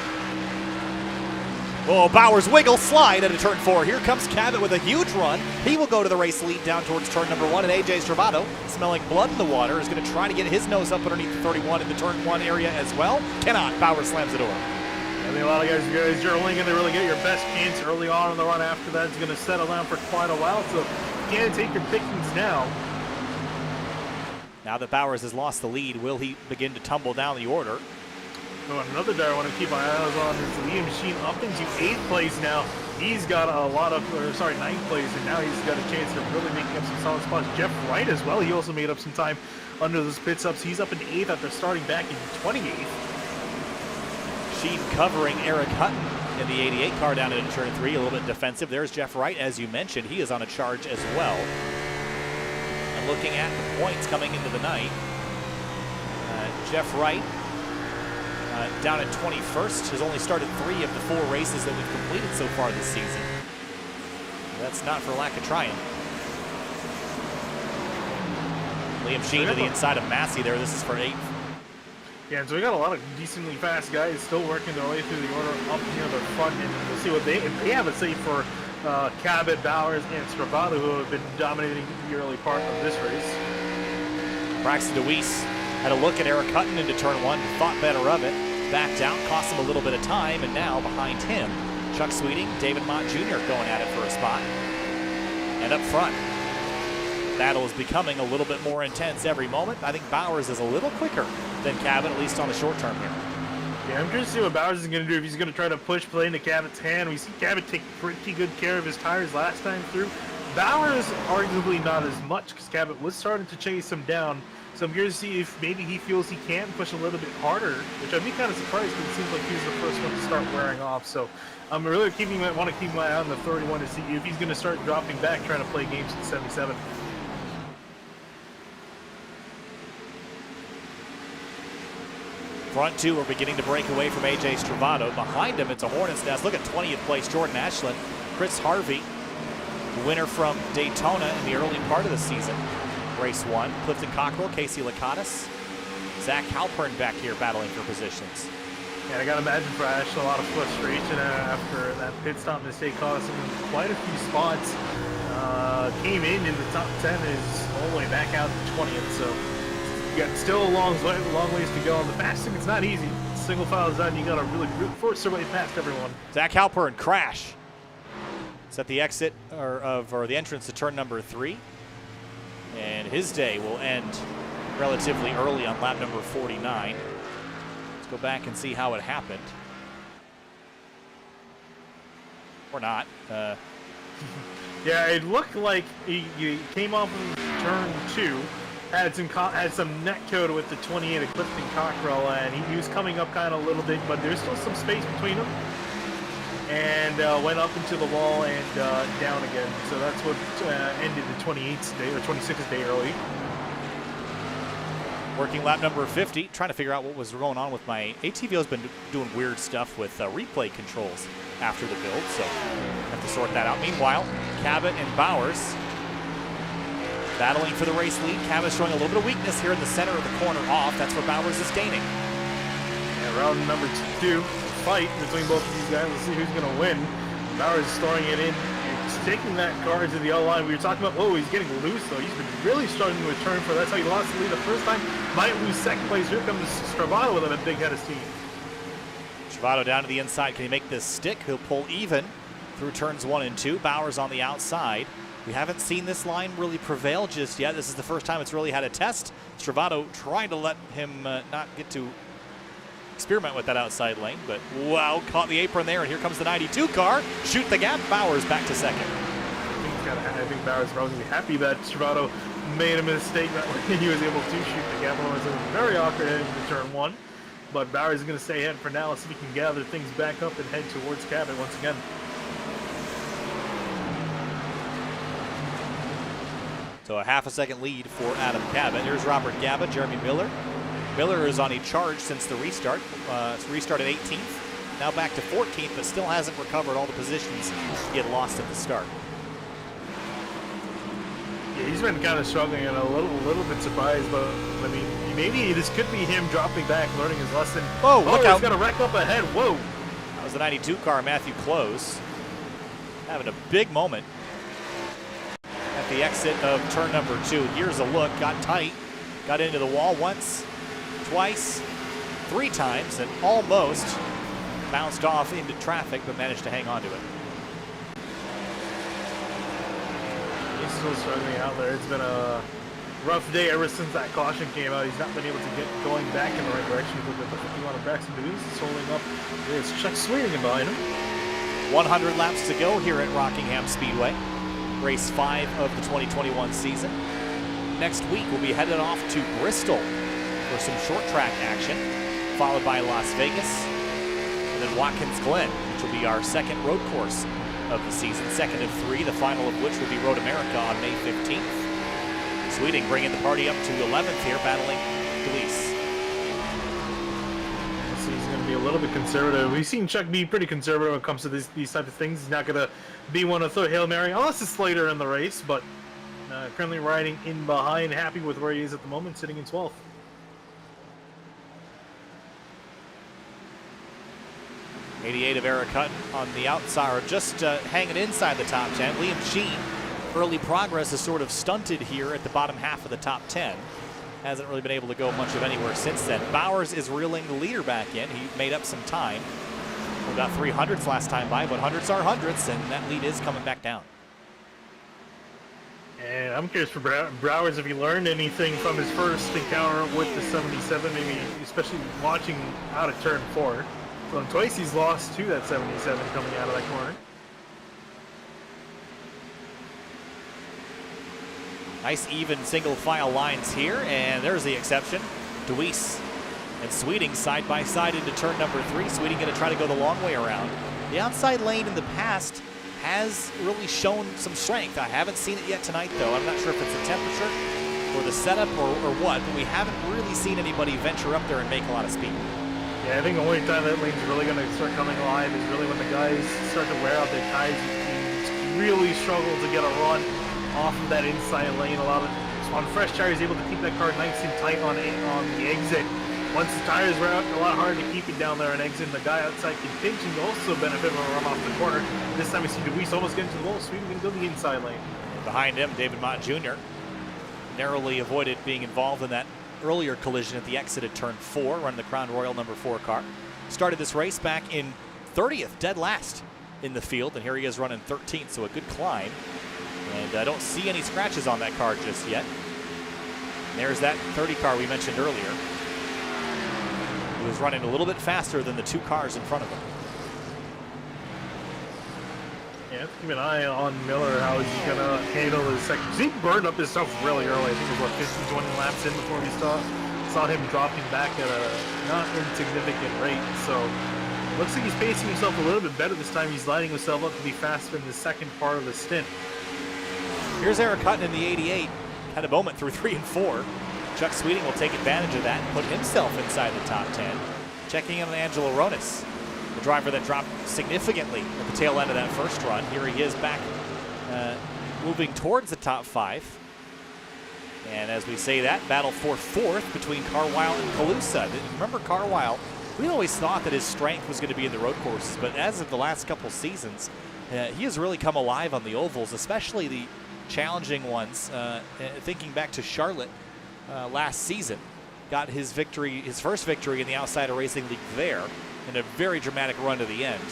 H: Oh, Bowers wiggle slide into turn 4. Here comes Cabot with a huge run. He will go to the race lead down towards turn number 1, and AJ Stravado, smelling blood in the water, is going to try to get his nose up underneath the 31 in the turn 1 area as well. Cannot. Bowers slams the door.
F: I think a lot of guys are only going to really get your best chance early on in the run. After that, it's going to settle down for quite a while, so you can't take your pickings now.
H: Now that Bowers has lost the lead, will he begin to tumble down the order?
F: Oh, another driver I want to keep my eyes on is Liam Sheen up into 8th place now. He's got a lot of, 9th place, and now he's got a chance of really making up some solid spots. Jeff Wright as well, he also made up some time under those pit stops. He's up in 8th after starting back in 28th.
H: Sheen covering Eric Hutton in the 88 car down into turn 3, a little bit defensive. There's Jeff Wright, as you mentioned. He is on a charge as well. And looking at the points coming into the night, Jeff Wright, down at 21st, has only started 3 of the 4 races that we've completed so far this season. That's not for lack of trying. Liam Sheen to the inside of Massey there. This is for 8th.
F: Yeah, so we got a lot of decently fast guys still working their way through the order up near the front, and we'll see what they have to say for Cabot, Bowers, and Stravado, who have been dominating the early part of this race.
H: Braxton DeWeese had a look at Eric Hutton into turn 1, thought better of it, backed out, cost him a little bit of time, and now behind him, Chuck Sweeting, David Mott Jr. going at it for a spot. And up front, battle is becoming a little bit more intense every moment. I think Bowers is a little quicker than Cabot, at least on the short term here.
F: Yeah, I'm curious to see what Bowers is going to do, if he's going to try to push play into Cabot's hand. We see Cabot take pretty good care of his tires last time through. Bowers, arguably not as much, because Cabot was starting to chase him down. So I'm curious to see if maybe he feels he can push a little bit harder, which I'd be kind of surprised, because it seems like he's the first one to start wearing off. So I'm really want to keep my eye on the 31 to see if he's going to start dropping back, trying to play games at 77.
H: Front 2 are beginning to break away from AJ Stravado. Behind him, it's a hornet's nest. Look at 20th place, Jordan Ashland. Chris Harvey, winner from Daytona in the early part of the season. Race 1. Clifton Cockrell, Casey Lakatos, Zach Halpern back here battling for positions.
F: Yeah, I got to imagine for Ash a lot of frustration after that pit stop mistake cost him quite a few spots. Came in the top 10, is all the way back out to 20th, so you got still a long ways to go. And the passing, it's not easy. Single file is done, you got to really force your way past everyone.
H: Zach Halpern crash. It's at the exit or the entrance to turn number 3. And his day will end relatively early on lap number 49. Let's go back and see how it happened. Or not.
F: Yeah, it looked like he came off of turn 2, had some net code with the 28 of Clifton Cockrell, and he was coming up kind of a little bit, but there's still some space between them. and went up into the wall and down again. So that's what ended the 28th day or 26th day early.
H: Working lap number 50, trying to figure out what was going on with my ATVO. Has been doing weird stuff with replay controls after the build, so have to sort that out. Meanwhile, Cabot and Bowers battling for the race lead. Cabot showing a little bit of weakness here in the center of the corner off. That's where Bowers is gaining.
F: Yeah, round number 2, fight between both of these guys. Let's see who's going to win. Bowers is throwing it in. He's taking that car to the yellow line. We were talking about, oh, he's getting loose, though. He's been really struggling to return for that. That's how he lost the lead the first time. Might lose second place. Here comes Stravato with a big head of steam.
H: Stravato down to the inside. Can he make this stick? He'll pull even through turns 1 and 2. Bowers on the outside. We haven't seen this line really prevail just yet. This is the first time it's really had a test. Stravato trying to let him not get to experiment with that outside lane, but wow, caught the apron there, and here comes the 92 car. Shoot the gap. Bowers back to second.
F: I think Bowers is probably happy that Stravato made a mistake that way. He was able to shoot the gap. It was a very awkward heading to turn 1, but Bowers is going to stay ahead for now. Let's see if he can gather things back up and head towards Cabot once again.
H: So a half a second lead for Adam Cabot. Here's Robert Gaba, Jeremy Miller. Miller is on a charge since the restart. It's restarted 18th, now back to 14th, but still hasn't recovered all the positions he had lost at the start.
F: Yeah, he's been kind of struggling and a little bit surprised, but I mean, maybe this could be him dropping back, learning his lesson.
H: Whoa, look out.
F: He's going to wreck up ahead. Whoa.
H: That was the 92 car, Matthew Close, having a big moment at the exit of turn number 2. Here's a look, got tight, got into the wall once, twice, 3 times, and almost bounced off into traffic, but managed to hang on to it.
F: He's still struggling out there. It's been a rough day ever since that caution came out. He's not been able to get going back in the right direction. With the 51 of Braxton Dewey's is holding up. There's Chuck Sweeting behind him.
H: 100 laps to go here at Rockingham Speedway. Race 5 of the 2021 season. Next week we'll be headed off to Bristol for some short track action, followed by Las Vegas, and then Watkins Glen, which will be our second road course of the season, second of 3, the final of which will be Road America on May 15th. Sweeting bringing the party up to 11th here, battling Deweese.
F: So he's going to be a little bit conservative. We've seen Chuck be pretty conservative when it comes to these type of things. He's not going to be one to throw Hail Mary, unless it's later in the race, but currently riding in behind, happy with where he is at the moment, sitting in 12th.
H: '88 of Eric Hutton on the outside, or just hanging inside the top 10. Liam Sheen, early progress is sort of stunted here at the bottom half of the top 10. Hasn't really been able to go much of anywhere since then. Bowers is reeling the leader back in. He made up some time. We got 300s last time by, but hundreds are hundreds, and that lead is coming back down.
F: And I'm curious for Bowers if he learned anything from his first encounter with the 77, maybe especially watching out of turn 4. So twice he's lost to that 77 coming out of that corner.
H: Nice even single file lines here, and there's the exception. Deweese and Sweeting side by side into turn number 3. Sweeting going to try to go the long way around. The outside lane in the past has really shown some strength. I haven't seen it yet tonight, though. I'm not sure if it's the temperature or the setup or what, but we haven't really seen anybody venture up there and make a lot of speed.
F: Yeah, I think the only time that lane's really going to start coming alive is really when the guys start to wear out their tires. You really struggle to get a run off of that inside lane. A lot of on fresh tires, able to keep that car nice and tight on the exit. Once the tires wear out, a lot harder to keep it down there and exit. The guy outside can pinch and also benefit from a run off the corner. This time we see Deweese almost get into the wall. Sweeting going to go the inside lane.
H: Behind him, David Mott Jr. narrowly avoided being involved in that earlier collision at the exit at turn 4, running the Crown Royal number 4 car. Started this race back in 30th, dead last in the field, and here he is running 13th, so a good climb. And I don't see any scratches on that car just yet. And there's that 30 car we mentioned earlier. He was running a little bit faster than the 2 cars in front of him.
F: Yeah, have to keep an eye on Miller, how he's going to handle his second. He burned up his stuff really early. I think it was, 15, 20 laps in before we saw him dropping back at a not insignificant rate. So Looks like he's pacing himself a little bit better this time. He's lining himself up to be faster in the second part of the stint.
H: Here's Eric Hutton in the 88. Had a moment through 3 and 4. Chuck Sweeting will take advantage of that and put himself inside the top 10. Checking in on Angelo Ronis, the driver that dropped significantly at the tail end of that first run. Here he is back moving towards the top 5. And as we say that, battle for 4th between Carwile and Calusa. Remember Carwile, we always thought that his strength was going to be in the road courses, but as of the last couple seasons, he has really come alive on the ovals, especially the challenging ones. Thinking back to Charlotte last season, got his victory, his first victory in the Outsider Racing League there, in a very dramatic run to the end.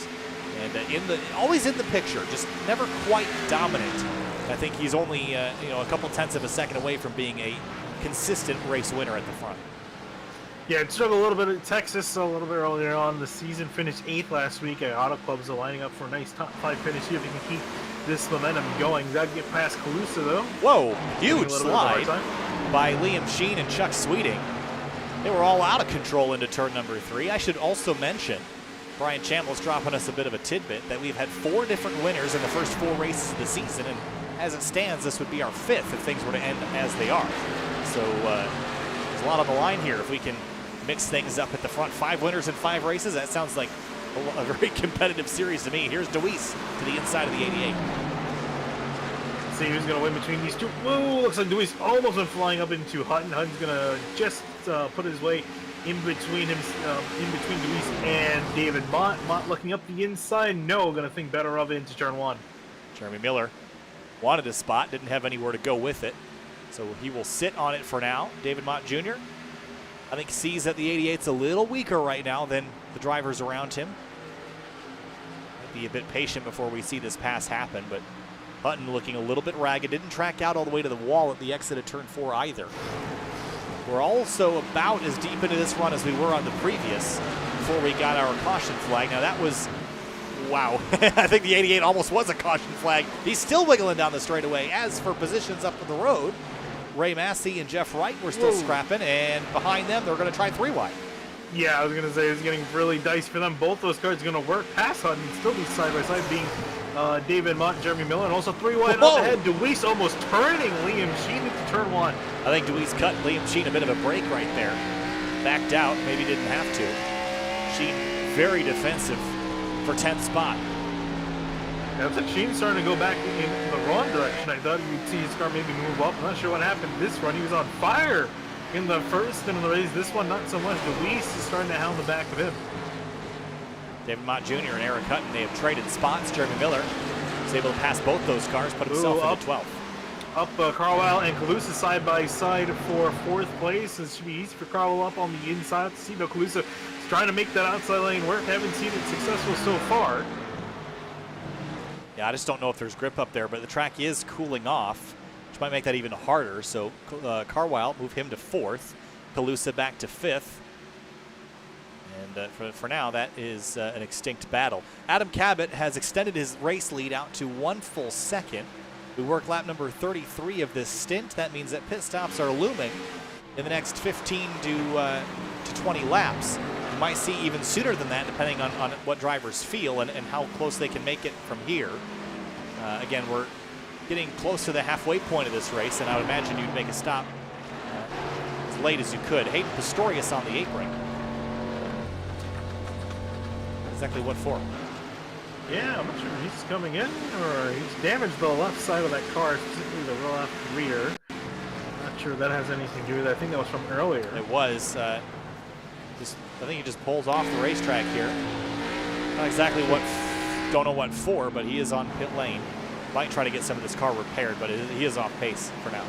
H: And always in the picture, just never quite dominant. I think he's only a couple tenths of a second away from being a consistent race winner at the front.
F: Yeah, it struggled a little bit at Texas a little bit earlier on the season. Finished 8th last week at Auto Clubs, lining up for a nice top 5 finish. See if he can keep this momentum going. He's got to get past Calusa though.
H: Whoa, huge slide by Liam Sheen and Chuck Sweeting. They were all out of control into turn number 3. I should also mention, Brian Chambliss dropping us a bit of a tidbit, that we've had 4 different winners in the first 4 races of the season, and as it stands, this would be our 5th if things were to end as they are. So there's a lot on the line here. If we can mix things up at the front, 5 winners in 5 races, that sounds like a very competitive series to me. Here's DeWeese to the inside of the 88.
F: Let's see who's going to win between these two. Whoa, looks like DeWeese almost went flying up into Hutton. Hutton's going to just put his way in between DeWeese and David Mott. Mott looking up the inside. No, going to think better of it into turn 1.
H: Jeremy Miller wanted a spot, didn't have anywhere to go with it, so he will sit on it for now. David Mott Jr., I think, sees that the 88's a little weaker right now than the drivers around him. Might be a bit patient before we see this pass happen, but Hutton looking a little bit ragged. Didn't track out all the way to the wall at the exit of turn 4 either. We're also about as deep into this run as we were on the previous before we got our caution flag. Now that was, wow. I think the 88 almost was a caution flag. He's still wiggling down the straightaway. As for positions up the road, Ray Massey and Jeff Wright were still scrapping, and behind them, they're going to try 3 wide.
F: Yeah, I was going to say it's getting really dicey for them. Both those cars are going to work past Hutton and still be side by side, being David Mott and Jeremy Miller, and also 3 wide up ahead. DeWeese almost turning Liam Sheen into turn 1. I
H: think DeWeese cut Liam Sheen a bit of a break right there. Backed out, maybe didn't have to. Sheen very defensive for 10th spot.
F: Yeah, looks like Sheen's starting to go back in the wrong direction. I thought you'd see his car maybe move up. I'm not sure what happened this run. He was on fire in the first in the race. This one, not so much. DeWeese is starting to hound the back of him.
H: David Mott Jr. and Eric Hutton, they have traded spots. Jeremy Miller was able to pass both those cars, put himself into 12th.
F: Up Carlisle and Calusa side by side for 4th place. It should be easy for Carlisle up on the inside. See, though, Calusa is trying to make that outside lane work. Haven't seen it successful so far.
H: Yeah, I just don't know if there's grip up there, but the track is cooling off, which might make that even harder. So Carlisle, move him to 4th. Calusa back to 5th. And for now, that is an extinct battle. Adam Cabot has extended his race lead out to 1 full second. We work lap number 33 of this stint. That means that pit stops are looming in the next 15 to 20 laps. You might see even sooner than that, depending on what drivers feel and how close they can make it from here. Again, we're getting close to the halfway point of this race, and I would imagine you'd make a stop as late as you could. Hayden Pistorius on the apron. Exactly what for?
F: Yeah, I'm not sure he's coming in or he's damaged the left side of that car, specifically the left rear. Not sure that has anything to do with it. I think that was from earlier.
H: It was. I think he just pulls off the racetrack here. Not exactly what, don't know what for, but he is on pit lane. Might try to get some of this car repaired, but he is off pace for now.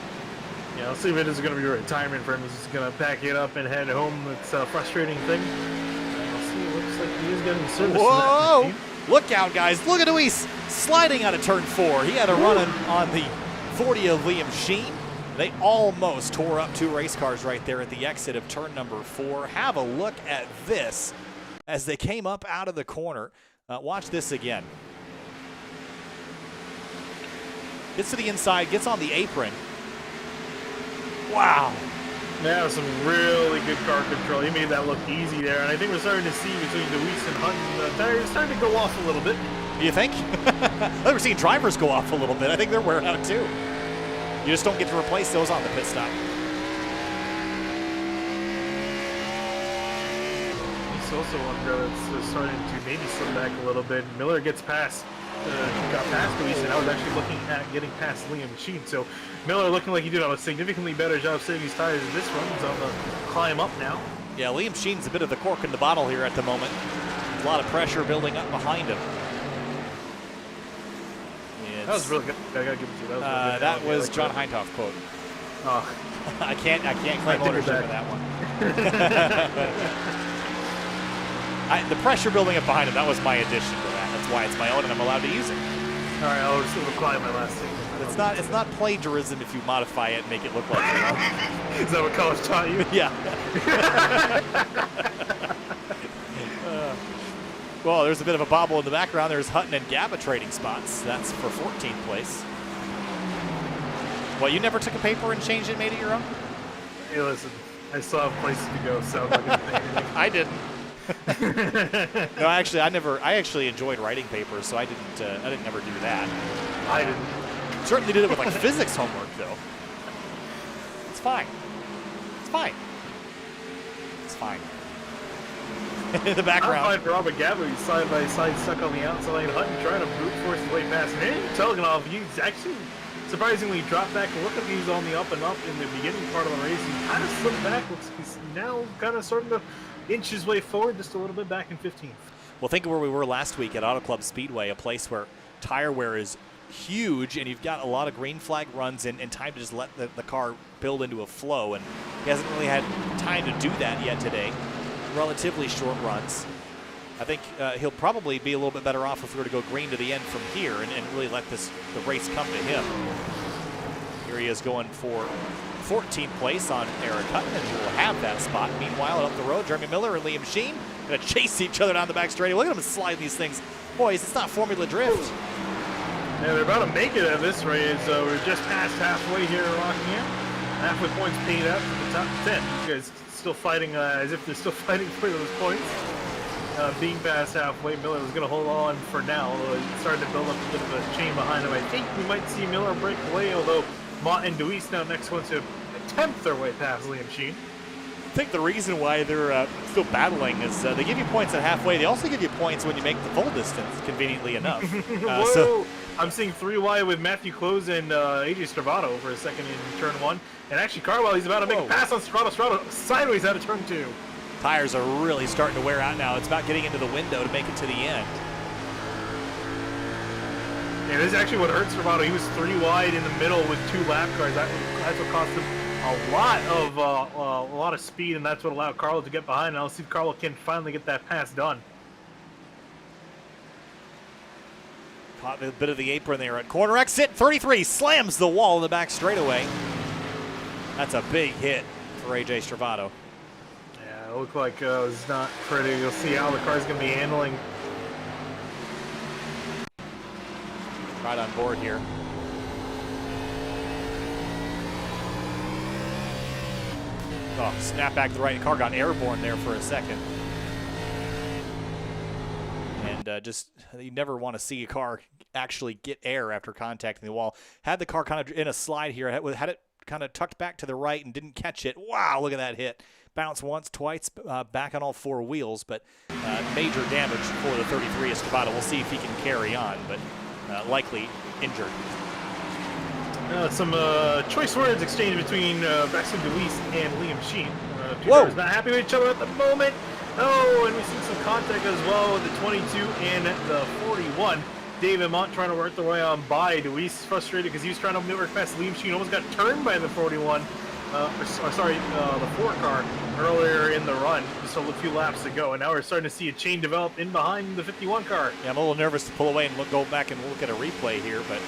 F: Yeah, let's see if it is going to be a retirement for him. He's just going to pack it up and head home. It's a frustrating thing. Let's see, it looks like he is getting service.
H: Whoa! Look out, guys. Look at Luis sliding out of turn 4. He had a run on the 40 of Liam Sheen. They almost tore up 2 race cars right there at the exit of turn number 4. Have a look at this as they came up out of the corner. Watch this again. Gets to the inside, gets on the apron. Wow.
F: Yeah, some really good car control. He made that look easy there, and I think we're starting to see between Deweese and Hutton, the tires starting to go off a little bit.
H: You think? I think we're seeing drivers go off a little bit. I think they're wearing out too. You just don't get to replace those on the pit stop.
F: He's also one that's starting to maybe slip back a little bit. Miller gets past, got past Deweese, and I was actually looking at getting past Liam Sheen. So Miller looking like he did a significantly better job saving his tires in this run. He's on the climb up now.
H: Yeah, Liam Sheen's a bit of the cork in the bottle here at the moment. A lot of pressure building up behind him.
F: That was really good. I gotta give it to you. That was, really good.
H: That was John Heintoff quote.
F: Oh.
H: I can't claim ownership of that one. The pressure building up behind him, that was my addition to that. That's why it's my own and I'm allowed to use it.
F: All right, I'll just apply my last thing.
H: It's not plagiarism if you modify it and make it look like it.
F: Is that what college taught you?
H: Yeah. Well, there's a bit of a bobble in the background. There's Hutton and Gaba trading spots. That's for 14th place. Well, you never took a paper and changed it and made it your own?
F: Hey, listen, I still have places to go, so I'm not going to say anything.
H: I didn't. No, actually, I actually enjoyed writing papers, so I didn't ever do that.
F: I didn't.
H: Certainly did it with like physics homework, though. It's fine. It's fine. It's fine. In the background.
F: I'm fine for Robert Gaba. He's side by side, stuck on the outside. Hutton trying to brute force his way past him. Telegonov, he's actually surprisingly dropped back. Look at he's on the up and up in the beginning part of the race. He kind of slipped back. Looks like he's now kind of starting to inch his way forward just a little bit back in 15th.
H: Well, think of where we were last week at Auto Club Speedway, a place where tire wear is huge and you've got a lot of green flag runs and time to just let the car build into a flow, and he hasn't really had time to do that yet today. Relatively short runs. I think he'll probably be a little bit better off if we were to go green to the end from here and really let the race come to him. Here he is going for 14th place on Eric Hutton, and he will have that spot. Meanwhile, up the road, Jeremy Miller and Liam Sheen going to chase each other down the back straightaway. Look at them slide these things. Boys, it's not Formula Drift.
F: Yeah, they're about to make it at this race. We're just past halfway here at Rockingham. Halfway points paid out for the top 10. These guys still fighting as if they're still fighting for those points. Being past halfway, Miller was going to hold on for now, although he's starting to build up a bit of a chain behind him. I think we might see Miller break away, although Mott and Deweese now next one to attempt their way past Liam Sheen.
H: I think the reason why they're still battling is they give you points at halfway. They also give you points when you make the full distance, conveniently enough.
F: Whoa! So I'm seeing 3 wide with Matthew Close and AJ Stravato for a second in turn 1. And actually, Carwell, he's about to make a pass on Stravato. Stravato sideways out of turn 2.
H: Tires are really starting to wear out now. It's about getting into the window to make it to the end.
F: Yeah, this is actually what hurt Stravato. He was 3 wide in the middle with 2 lap cars. That's what cost him a lot of speed, and that's what allowed Carlo to get behind. And I'll see if Carlo can finally get that pass done.
H: Caught a bit of the apron there at corner exit. 33 slams the wall in the back straightaway. That's a big hit for AJ Stravato.
F: Yeah, it looked like it was not pretty. You'll see how the car's going to be handling.
H: Right on board here. Oh, snap back to the right. Car got airborne there for a second. And just, you never want to see a car actually get air after contacting the wall. Had the car kind of in a slide here. Had it kind of tucked back to the right and didn't catch it. Wow, look at that hit. Bounced once, twice, back on all 4 wheels, but major damage for the 33 Escobar. We'll see if he can carry on, but likely injured.
F: Some choice words exchanged between Braxton Deweese and Liam Sheen. Two
H: Whoa!
F: drivers not happy with each other at the moment. Oh, and we see some contact as well with the 22 and the 41. David Mott trying to work their way on by. Deweese frustrated because he was trying to work past Liam Sheen. Almost got turned by the 41. The 4 car earlier in the run. Just a few laps to go. And now we're starting to see a chain develop in behind the 51 car.
H: Yeah, I'm a little nervous to pull away and go back and look at a replay here, but...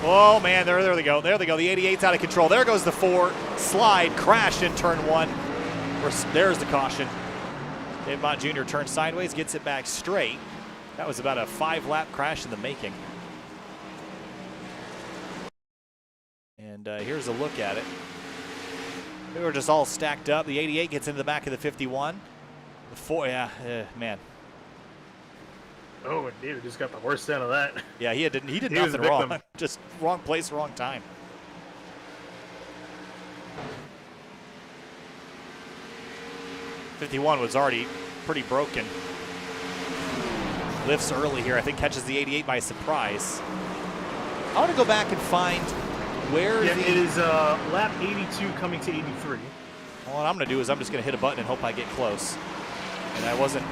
H: Oh, man, there they go. There they go. The 88's out of control. There goes the 4. Slide, crash in turn 1. There's the caution. Dave Mott Jr. turns sideways, gets it back straight. That was about a 5-lap crash in the making. And here's a look at it. They were just all stacked up. The 88 gets into the back of the 51. The 4, man.
F: Oh, and David just got the worst end of that.
H: Yeah, he did
F: was
H: nothing
F: a
H: wrong.
F: victim.
H: Just wrong place, wrong time. '51 was already pretty broken. Lifts early here. I think catches the 88 by surprise. I want to go back and find where
F: it is lap 82 coming to 83.
H: Well, what I'm going to do is I'm just going to hit a button and hope I get close. And I wasn't.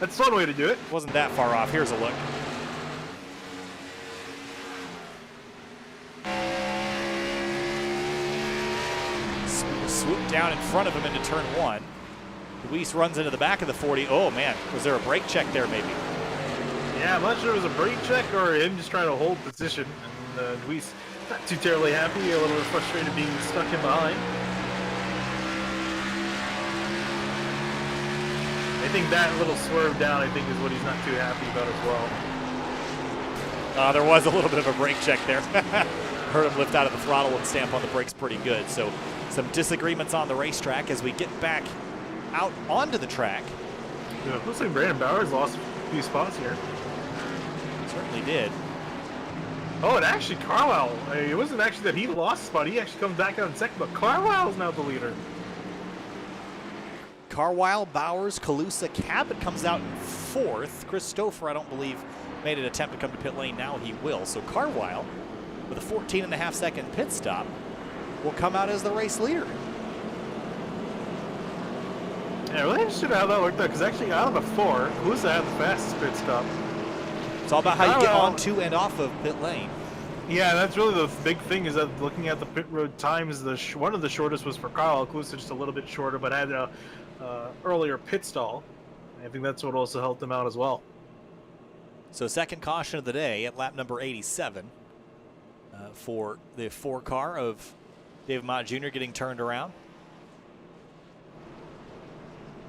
F: That's one way to do it.
H: Wasn't that far off. Here's a look. Swoop down in front of him into turn 1. Luis runs into the back of the 40. Oh man, was there a brake check there maybe?
F: Yeah, I'm not sure it was a brake check or him just trying to hold position. And Luis not too terribly happy, a little bit frustrated being stuck in behind. I think that little swerve down, I think, is what he's not too happy about as well.
H: There was a little bit of a brake check there. Heard him lift out of the throttle and stamp on the brakes pretty good. So some disagreements on the racetrack as we get back out onto the track.
F: Yeah, looks like Brandon Bowers lost a few spots here.
H: Certainly did.
F: Oh, and actually Carlisle, it wasn't actually that he lost a spot. He actually comes back out in second, but Carlisle is now the leader.
H: Carlisle, Bowers, Calusa, Cabot comes out in 4th. Christopher, I don't believe, made an attempt to come to pit lane. Now he will. So Carlisle, with a 14.5-second pit stop, will come out as the race leader.
F: Yeah, really interested in how that worked out, because actually out of the 4, Calusa had the fastest pit stop.
H: It's all about how you get onto and off of pit lane.
F: Yeah, that's really the big thing, is that looking at the pit road times, one of the shortest was for Carlisle. Calusa just a little bit shorter, but had a earlier pit stall. I think that's what also helped them out as well.
H: So second caution of the day at lap number 87 for the 4 car of David Mott Jr. getting turned around.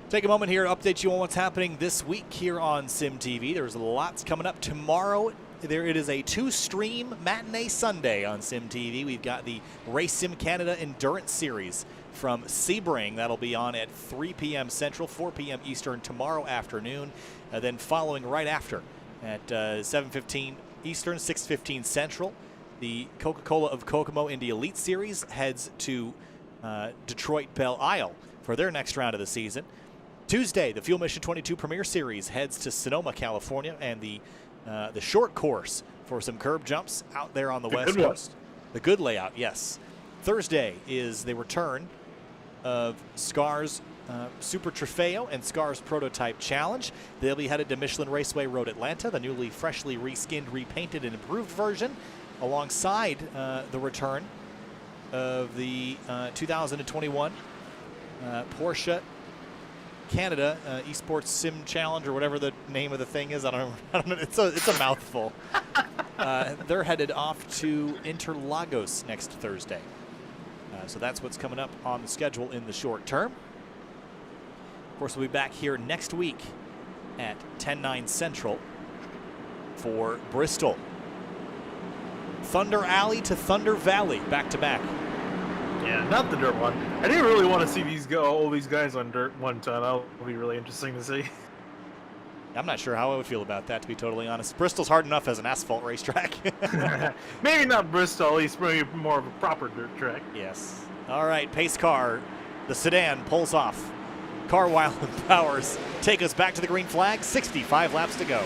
H: Take a moment here to update you on what's happening this week here on Sim TV. There's lots coming up tomorrow. It is a 2-stream matinee Sunday on Sim TV. We've got the Race Sim Canada Endurance Series from Sebring. That'll be on at 3 p.m. Central, 4 p.m. Eastern tomorrow afternoon. Then following right after at 7:15 Eastern, 6:15 Central, the Coca-Cola of Kokomo Indy Elite Series heads to Detroit Belle Isle for their next round of the season. Tuesday, the Fuel Mission 22 Premier Series heads to Sonoma, California, and the short course for some curb jumps out there on the West Coast. The good layout, yes. Thursday is the return of SCAR's Super Trofeo and SCAR's Prototype Challenge. They'll be headed to Michelin Raceway Road Atlanta, the newly freshly reskinned, repainted, and improved version, alongside the return of the 2021 Porsche Canada Esports Sim Challenge, or whatever the name of the thing is. I don't know. It's a mouthful. They're headed off to Interlagos next Thursday. So that's what's coming up on the schedule in the short term. Of course, we'll be back here next week at 10/9 Central for Bristol. Thunder Alley to Thunder Valley, back to back.
F: Yeah, not the dirt one. I didn't really want to see all these guys on dirt one time. That'll be really interesting to see.
H: I'm not sure how I would feel about that, to be totally honest. Bristol's hard enough as an asphalt racetrack.
F: Maybe not Bristol, at least maybe more of a proper dirt track.
H: Yes. All right, pace car. The sedan pulls off. Carlisle and Bowers take us back to the green flag. 65 laps to go.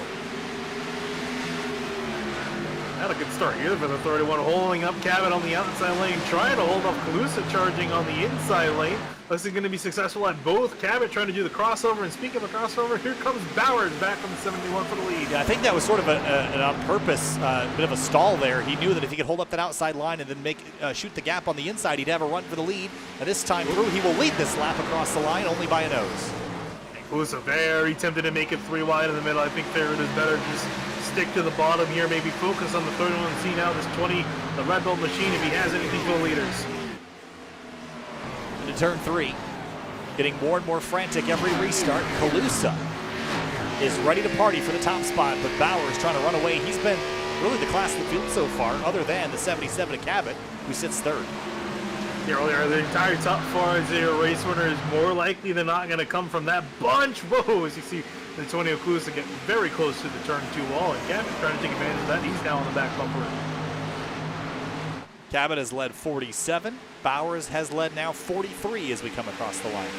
F: Not a good start here for the 31, holding up Cabot on the outside lane, trying to hold off Calusa, charging on the inside lane. Looks like going to be successful at both. Cabot trying to do the crossover, and speaking of the crossover, here comes Bowers back from the 71 for the lead.
H: Yeah, I think that was sort of an on purpose bit of a stall there. He knew that if he could hold up that outside line and then shoot the gap on the inside, he'd have a run for the lead. And this time through, he will lead this lap across the line only by a nose.
F: Calusa very tempted to make it 3 wide in the middle. I think Farron is better just stick to the bottom here, maybe focus on the 31 and see now this 20, the Red Bull machine, if he has anything for the leaders.
H: Into turn 3, getting more and more frantic every restart. Calusa is ready to party for the top spot, but Bowers trying to run away. He's been really the class of the field so far, other than the 77 of Cabot, who sits third.
F: The entire top four, I'd say a race winner is more likely than not going to come from that bunch. Whoa, as you see Antonio Clusa get very close to the turn 2 wall, and Cabot trying to take advantage of that. He's now on the back bumper.
H: Cabot has led 47. Bowers has led now 43 as we come across the line.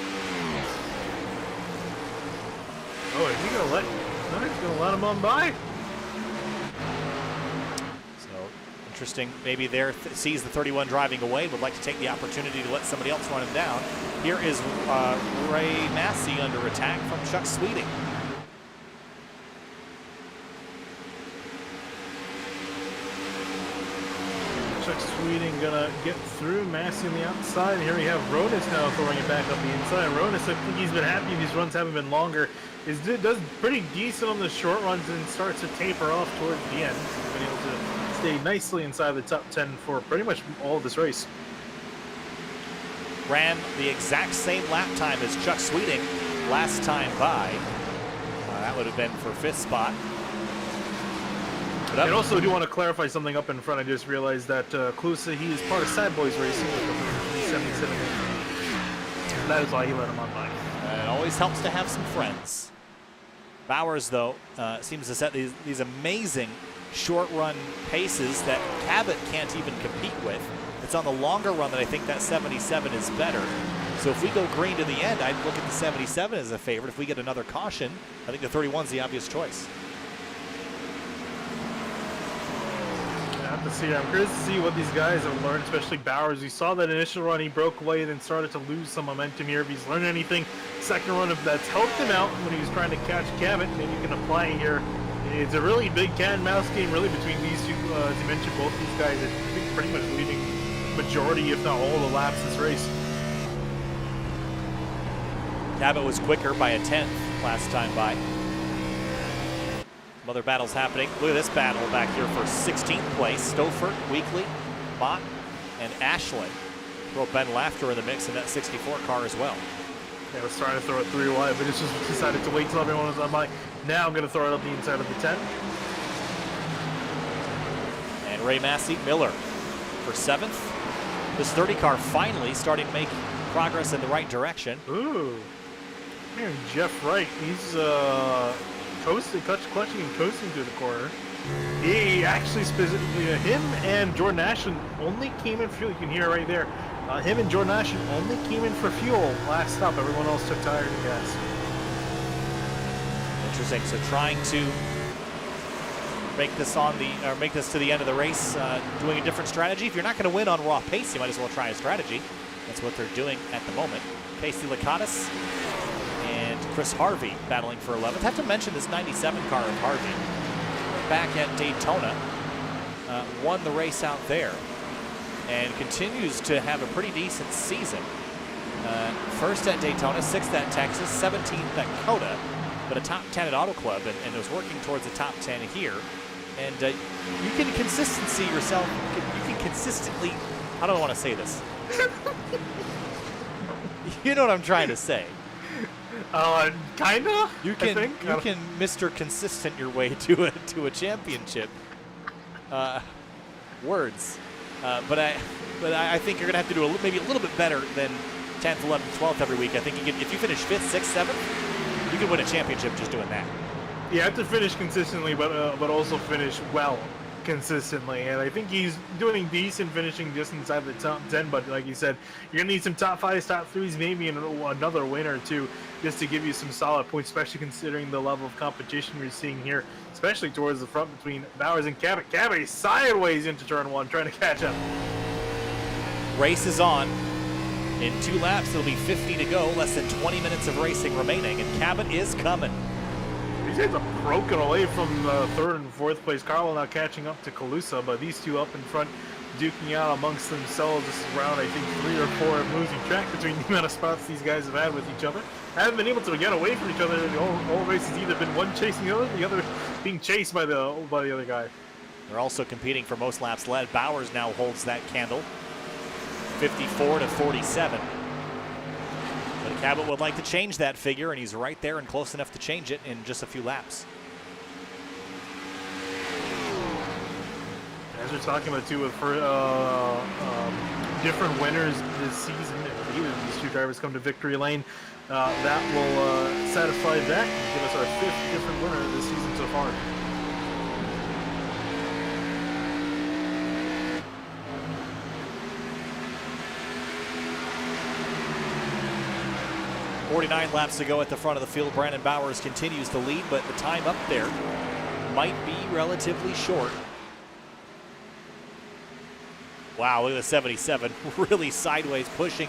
F: Oh, is he going to let? No, he's going to let him on by.
H: Interesting, maybe there sees the 31 driving away, would like to take the opportunity to let somebody else run him down. Here is Ray Massey under attack from Chuck Sweeting.
F: Chuck Sweeting gonna get through Massey on the outside. Here we have Ronis now throwing it back up the inside. Ronis, I think he's been happy these runs haven't been longer. Does pretty decent on the short runs and starts to taper off towards the end. He's been able to stay nicely inside the top 10 for pretty much all of this race.
H: Ran the exact same lap time as Chuck Sweeting last time by. That would have been for 5th spot.
F: And also, I do want to clarify something up in front. I just realized that Clusa, he is part of Sad Boys Racing with the 377. That is why he let him on by.
H: It always helps to have some friends. Bowers, though, seems to set these amazing short run paces that Cabot can't even compete with. It's on the longer run that I think that 77 is better. So if we go green to the end, I'd look at the 77 as a favorite. If we get another caution, I think the 31's the obvious choice.
F: I'm curious to see what these guys have learned, especially Bowers. We saw that initial run, he broke away, then started to lose some momentum here. If he's learned anything, second run that's helped him out when he was trying to catch Cabot, maybe you can apply it here. It's a really big cat and mouse game, really, between these two. As you mentioned, both these guys are pretty much leading majority, if not all, the laps this race.
H: Cabot was quicker by a 10th last time by. Some other battles happening. Look at this battle back here for 16th place. Stouffer, Weekly, Mott, and Ashland. Throw Ben Laughter in the mix in that 64 car as well.
F: Yeah, I was trying to throw it 3 wide, but it's just decided to wait till everyone was on by. Now I'm going to throw it up the inside of the 10.
H: And Ray Massey Miller for 7th. This 30 car finally starting to make progress in the right direction.
F: Ooh. And Jeff Wright, he's clutching and coasting through the corner. He actually specifically, him and Jordan Ashland only came in for fuel. You can hear it right there. Him and Jordan Ashland only came in for fuel last stop. Everyone else took tires and gas.
H: Interesting. So trying to make this to the end of the race, doing a different strategy. If you're not going to win on raw pace, you might as well try a strategy. That's what they're doing at the moment. Casey Lakatos and Chris Harvey battling for 11th. I have to mention this 97 car of Harvey. Back at Daytona, won the race out there and continues to have a pretty decent season. First at Daytona, 6th at Texas, 17th at Coda, but a top 10 at Auto Club and was working towards the top 10 here. And you can consistently, how do I want to say this? You know what I'm trying to say.
F: Kinda.
H: You can Mr. Consistent your way to a championship. Words, but I think you're gonna have to do maybe a little bit better than 10th, 11th, 12th every week. I think if you finish 5th, 6th, 7th, you can win a championship just doing that.
F: You have to finish consistently, but also finish well consistently. And I think he's doing decent finishing just inside the top 10. But like you said, you're gonna need some top 5s, top 3s, maybe another win or two, just to give you some solid points, especially considering the level of competition you're seeing here, especially towards the front between Bowers and Cabot. Cabot is sideways into turn 1, trying to catch up.
H: Race is on. In 2 laps, it'll be 50 to go. Less than 20 minutes of racing remaining, and Cabot is coming.
F: These guys are broken away from 3rd and 4th place. Carlo now catching up to Calusa, but these two up in front duking out amongst themselves. This is round, I think, 3 or 4 of losing track between the amount of spots these guys have had with each other. Haven't been able to get away from each other. The whole race has either been one chasing the other being chased by the other guy.
H: They're also competing for most laps led. Bowers now holds that candle, 54 to 47. But Cabot would like to change that figure, and he's right there and close enough to change it in just a few laps.
F: As we're talking about too, with different winners this season, if either of these two drivers come to victory lane, that will satisfy that and give us our 5th different winner this season so far.
H: .49 laps to go at the front of the field. Brandon Bowers continues to lead, but the time up there might be relatively short. Wow, look at the 77, really sideways, pushing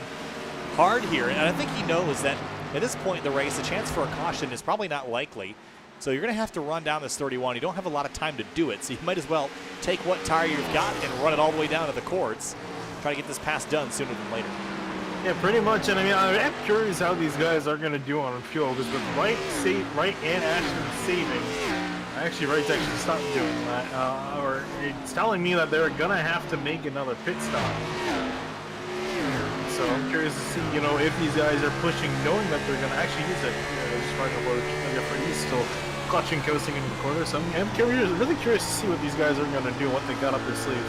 H: hard here. And I think he knows that at this point in the race, a chance for a caution is probably not likely. So you're going to have to run down this 31. You don't have a lot of time to do it, so you might as well take what tire you've got and run it all the way down to the cords. Try to get this pass done sooner than later.
F: Yeah, pretty much. And I mean, I'm curious how these guys are going to do on fuel, because with Wright and Ashton saving, actually Wright's actually stopped doing that, or it's telling me that they're going to have to make another pit stop. So I'm curious to see, you know, if these guys are pushing, knowing that they're going to actually use it. They're just trying to load. He's still clutching, coasting in the corner. So I'm curious, really curious to see what these guys are going to do, what they got up their sleeve.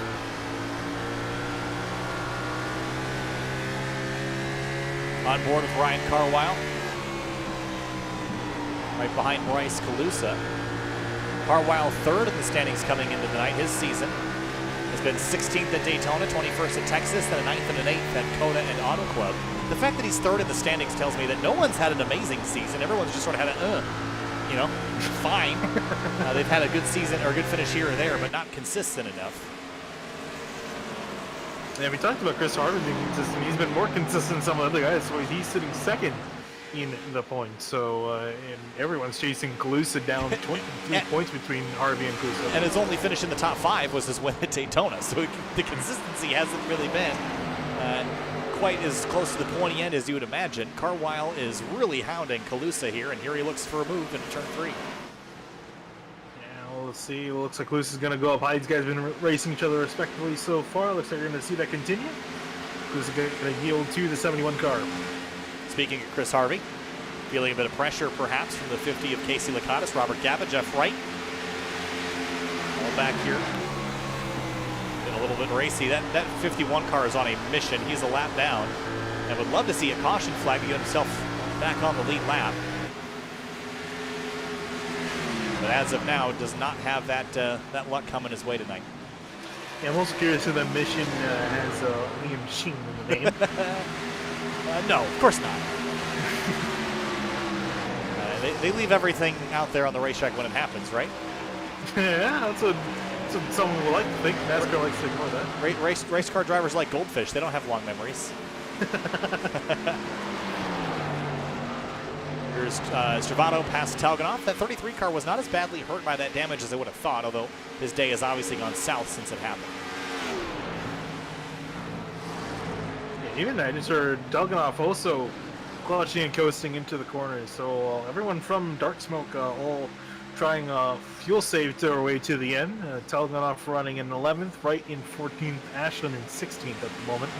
H: On board with Ryan Carwile, right behind Bryce Calusa. Carwile 3rd in the standings coming into the night. His season has been 16th at Daytona, 21st at Texas, then a 9th and an 8th at Coda and Auto Club. The fact that he's 3rd in the standings tells me that no one's had an amazing season. Everyone's just sort of had a, you know, fine. They've had a good season or a good finish here or there, but not consistent enough.
F: Yeah, we talked about Chris Harvin being consistent. He's been more consistent than some of the other guys, so he's sitting 2nd in the points. So, and everyone's chasing Calusa down 23 points between Harvey and Calusa.
H: And his only finish in the top 5 was his win at Daytona, so the consistency hasn't really been quite as close to the pointy end as you would imagine. Carwile is really hounding Calusa here, and here he looks for a move into turn 3.
F: Let's see. It looks like Calusa's going to go up high. These guys have been racing each other respectively so far. Looks like we're going to see that continue. Calusa's going to yield to the 71 car.
H: Speaking of Chris Harvey, feeling a bit of pressure perhaps from the 50 of Casey Lakatos, Robert Gaba, Jeff Wright. All back here. Been a little bit racy. That 51 car is on a mission. He's a lap down and would love to see a caution flag to get himself back on the lead lap. But as of now, does not have that luck coming his way tonight.
F: Yeah, I'm also curious if that mission has Liam Sheen in the name.
H: No, of course not. They leave everything out there on the racetrack when it happens, right?
F: Yeah, that's what someone would like to think. NASCAR likes to ignore that.
H: Race car drivers like goldfish. They don't have long memories. Here's Stravado past Talganoff. That 33 car was not as badly hurt by that damage as I would have thought, although his day has obviously gone south since it happened.
F: Yeah, even I just heard Talganoff also clutching and coasting into the corners. So everyone from Dark Smoke all trying fuel save their way to the end. Talganoff running in 11th, Wright in 14th, Ashland in 16th at the moment.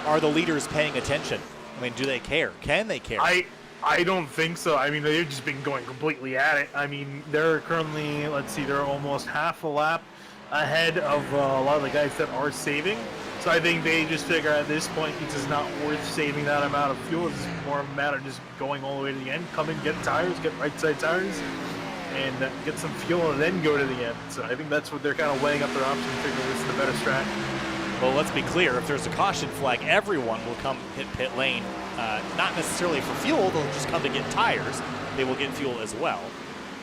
H: Are the leaders paying attention? I mean, do they care? Can they care?
F: I don't think so. I mean, they've just been going completely at it. I mean, they're currently, let's see, they're almost half a lap ahead of a lot of the guys that are saving. So I think they just figure at this point it's just not worth saving that amount of fuel. It's more a matter of just going all the way to the end, come in, get tires, get right side tires, and get some fuel and then go to the end. So I think that's what they're kind of weighing up their options, figuring this is the better strat.
H: Well, let's be clear. If there's a caution flag, everyone will come hit pit lane. Not necessarily for fuel. They'll just come to get tires. They will get fuel as well.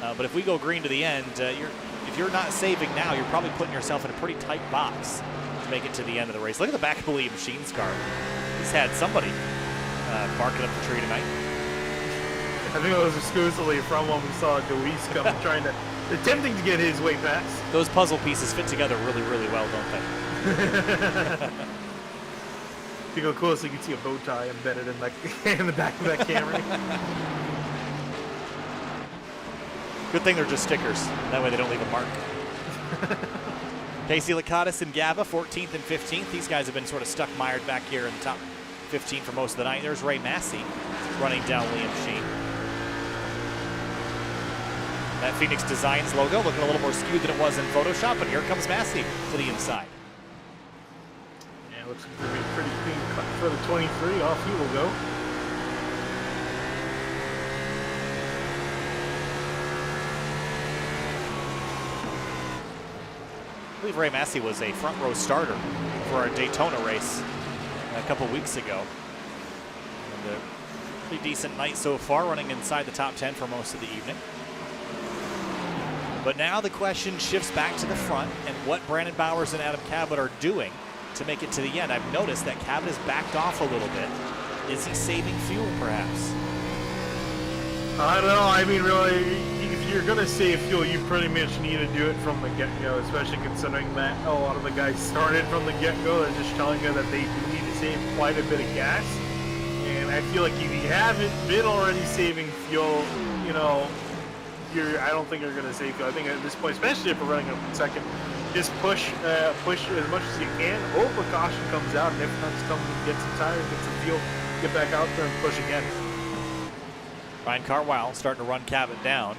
H: But if we go green to the end, if you're not saving now, you're probably putting yourself in a pretty tight box to make it to the end of the race. Look at the back of Liam Sheen's car. He's had somebody barking up the tree tonight.
F: I think it was exclusively from when we saw Deweese come attempting to get his way past.
H: Those puzzle pieces fit together really, really well, don't they?
F: If you go close, you can see a bow tie embedded in the back of that Camry.
H: Good thing they're just stickers. That way they don't leave a mark. Casey Lakatos and Gaba, 14th and 15th. These guys have been sort of stuck mired back here in the top 15 for most of the night. There's Ray Massey running down Liam Sheen. That Phoenix Designs logo looking a little more skewed than it was in Photoshop, but here comes Massey to the inside.
F: Yeah, looks like it'll be a pretty clean cut for the 23. Off he will go.
H: I believe Ray Massey was a front row starter for our Daytona race a couple weeks ago. And a pretty decent night so far, running inside the top 10 for most of the evening. But now the question shifts back to the front and what Brandon Bowers and Adam Cabot are doing to make it to the end. I've noticed that Cabot has backed off a little bit. Is he saving fuel, perhaps?
F: I don't know. I mean, really, if you're going to save fuel, you pretty much need to do it from the get-go, especially considering that a lot of the guys started from the get-go. They're just telling you that they do need to save quite a bit of gas. And I feel like if you haven't been already saving fuel, you know, I don't think you're going to save fuel. I think at this point, especially if we're running up in second, just push as much as you can. Hope a caution comes out, and if not, just come and get some tires, get some fuel, get back out there and push again.
H: Ryan Carwile starting to run Cabot down.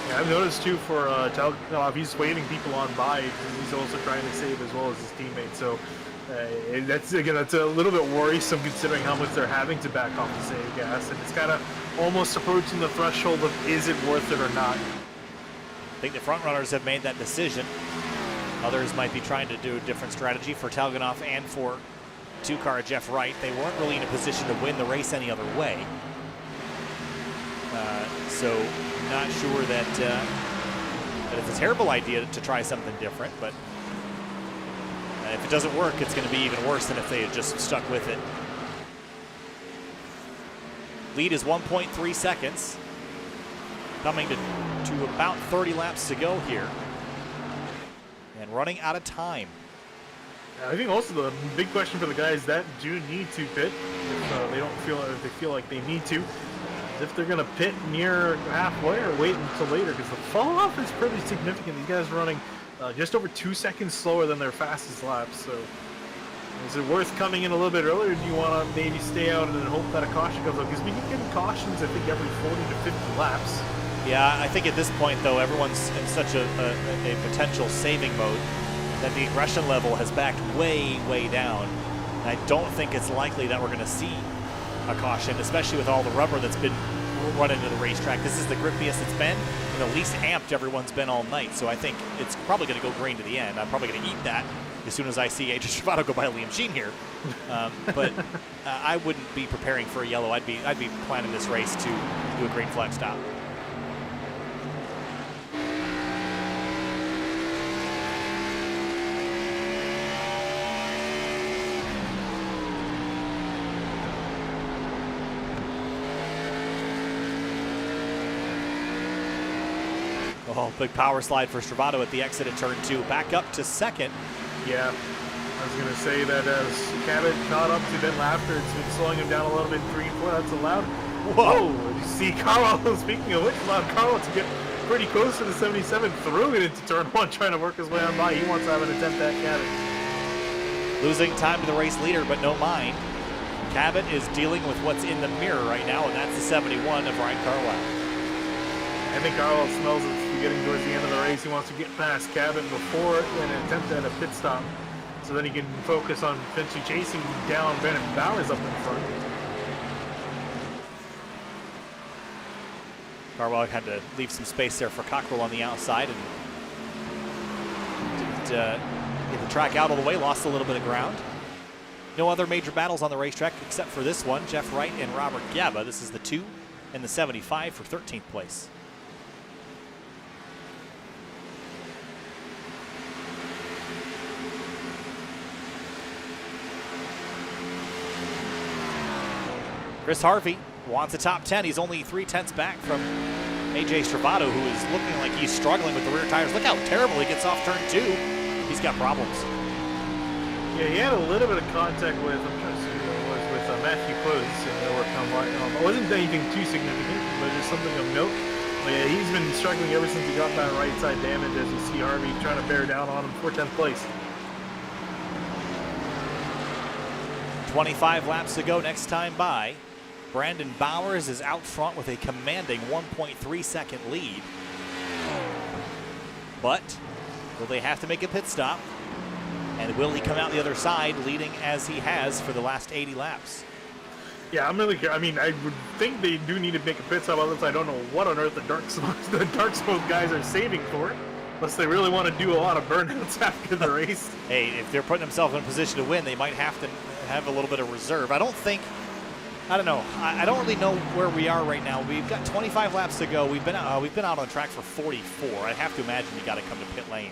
F: Yeah, I've noticed too for Talganov, he's waving people on by because he's also trying to save as well as his teammates. So that's a little bit worrisome considering how much they're having to back off to save gas, and it's kind of almost approaching the threshold of is it worth it or not.
H: I think the front runners have made that decision. Others might be trying to do a different strategy. For Talganov and for two-car Jeff Wright, they weren't really in a position to win the race any other way. So not sure that it's a terrible idea to try something different, but if it doesn't work, it's going to be even worse than if they had just stuck with it. Lead is 1.3 seconds, coming to about 30 laps to go here, and running out of time.
F: I think also the big question for the guys that do need to pit, if they don't feel, if they feel like they need to, if they're going to pit near halfway or wait until later, because the fall off is pretty significant. These guys are running just over 2 seconds slower than their fastest laps. So is it worth coming in a little bit earlier, or do you want to maybe stay out and hope that a caution comes up? Because we keep getting cautions, I think, every 40 to 50 laps.
H: Yeah, I think at this point, though, everyone's in such a potential saving mode that the aggression level has backed way, way down. And I don't think it's likely that we're going to see a caution, especially with all the rubber that's been run into the racetrack. This is the grippiest it's been and the least amped everyone's been all night. So I think it's probably going to go green to the end. I'm probably going to eat that as soon as I see AJ Travato go by Liam Sheen here. But I wouldn't be preparing for a yellow. I'd be planning this race to do a green flag stop. Oh, big power slide for Stravato at the exit at turn 2. Back up to second.
F: Yeah, I was going to say that as Cabot caught up to Ben Lafter, it's been slowing him down a little bit, 3 and 4. That's allowed. Whoa! You see Carl, speaking of which, allowed Carl to get pretty close to the 77, threw it into turn 1, trying to work his way on by. He wants to have an attempt at Cabot.
H: Losing time to the race leader, but no mind. Cabot is dealing with what's in the mirror right now, and that's the 71 of Ryan Carwile.
F: I think Carl smells it's getting towards the end of the race. He wants to get past Cabot before an attempt at a pit stop, so then he can focus on potentially chasing down Brandon Bowers up in front.
H: Carwile had to leave some space there for Cockrell on the outside and didn't get the track out all the way, lost a little bit of ground. No other major battles on the racetrack except for this one, Jeff Wright and Robert Gaba. This is the 2 and the 75 for 13th place. Chris Harvey wants a top 10. He's only 3/10 back from AJ Stravato, who is looking like he's struggling with the rear tires. Look how terrible he gets off turn 2. He's got problems.
F: Yeah, he had a little bit of contact with, I'm trying to see who it was, with Matthew Close. It wasn't anything too significant, but just something of note. But yeah, he's been struggling ever since he got that right side damage, as you see Harvey trying to bear down on him for 10th place.
H: 25 laps to go next time by. Brandon Bowers is out front with a commanding 1.3 second lead. But will they have to make a pit stop? And will he come out the other side leading as he has for the last 80 laps?
F: Yeah, I'm really curious. I mean, I would think they do need to make a pit stop, unless I don't know what on earth the dark smoke guys are saving for. Unless they really want to do a lot of burnouts after the race.
H: Hey, if they're putting themselves in a position to win, they might have to have a little bit of reserve. I don't know. I don't really know where we are right now. We've got 25 laps to go. We've been out on track for 44. I have to imagine you got to come to pit lane.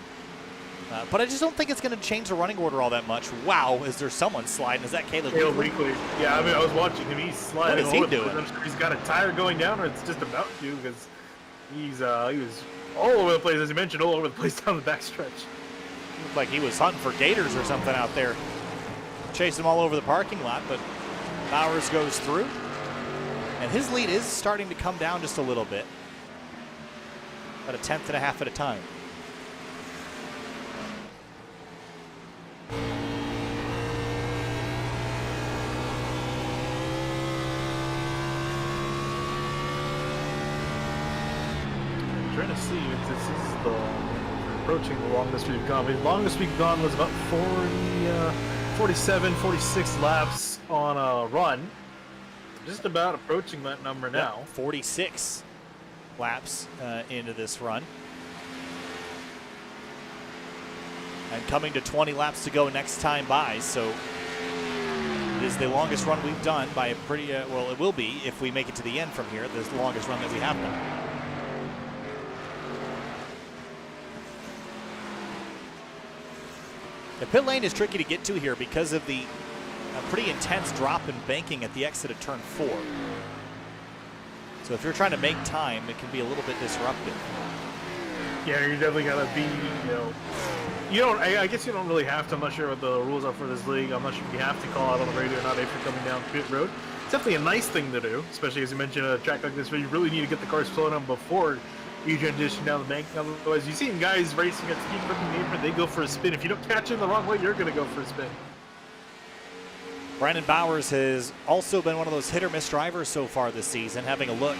H: But I just don't think it's going to change the running order all that much. Wow, is there someone sliding? Is that Caleb Weekly?
F: Yeah, I mean, I was watching him. He's sliding.
H: What is he doing?
F: I'm sure he's got a tire going down, or it's just about to, because he was all over the place, as you mentioned, all over the place down the backstretch.
H: Looked like he was hunting for gators or something out there. Chasing them all over the parking lot, but Bowers goes through. And his lead is starting to come down just a little bit. About 1/10 at a time.
F: I'm trying to see if this is approaching the longest we've gone. The longest we've gone was about 47, 46 laps on a run. Just about approaching that number now.
H: 46 laps into this run. And coming to 20 laps to go next time by, so it is the longest run we've done by a pretty, well, it will be if we make it to the end from here. This is the longest run that we have done. The pit lane is tricky to get to here because of the pretty intense drop in banking at the exit of turn 4. So if you're trying to make time, it can be a little bit disruptive.
F: Yeah, you definitely gotta be, you don't. I guess you don't really have to. I'm not sure what the rules are for this league. I'm not sure if you have to call out on the radio or not if you're coming down pit road. It's definitely a nice thing to do, especially as you mentioned, a track like this where you really need to get the cars slowed down before you transition down the bank. Otherwise, you've seen guys racing at speed from the apron, they go for a spin. If you don't catch it the wrong way, you're going to go for a spin.
H: Brandon Bowers has also been one of those hit-or-miss drivers so far this season. Having a look,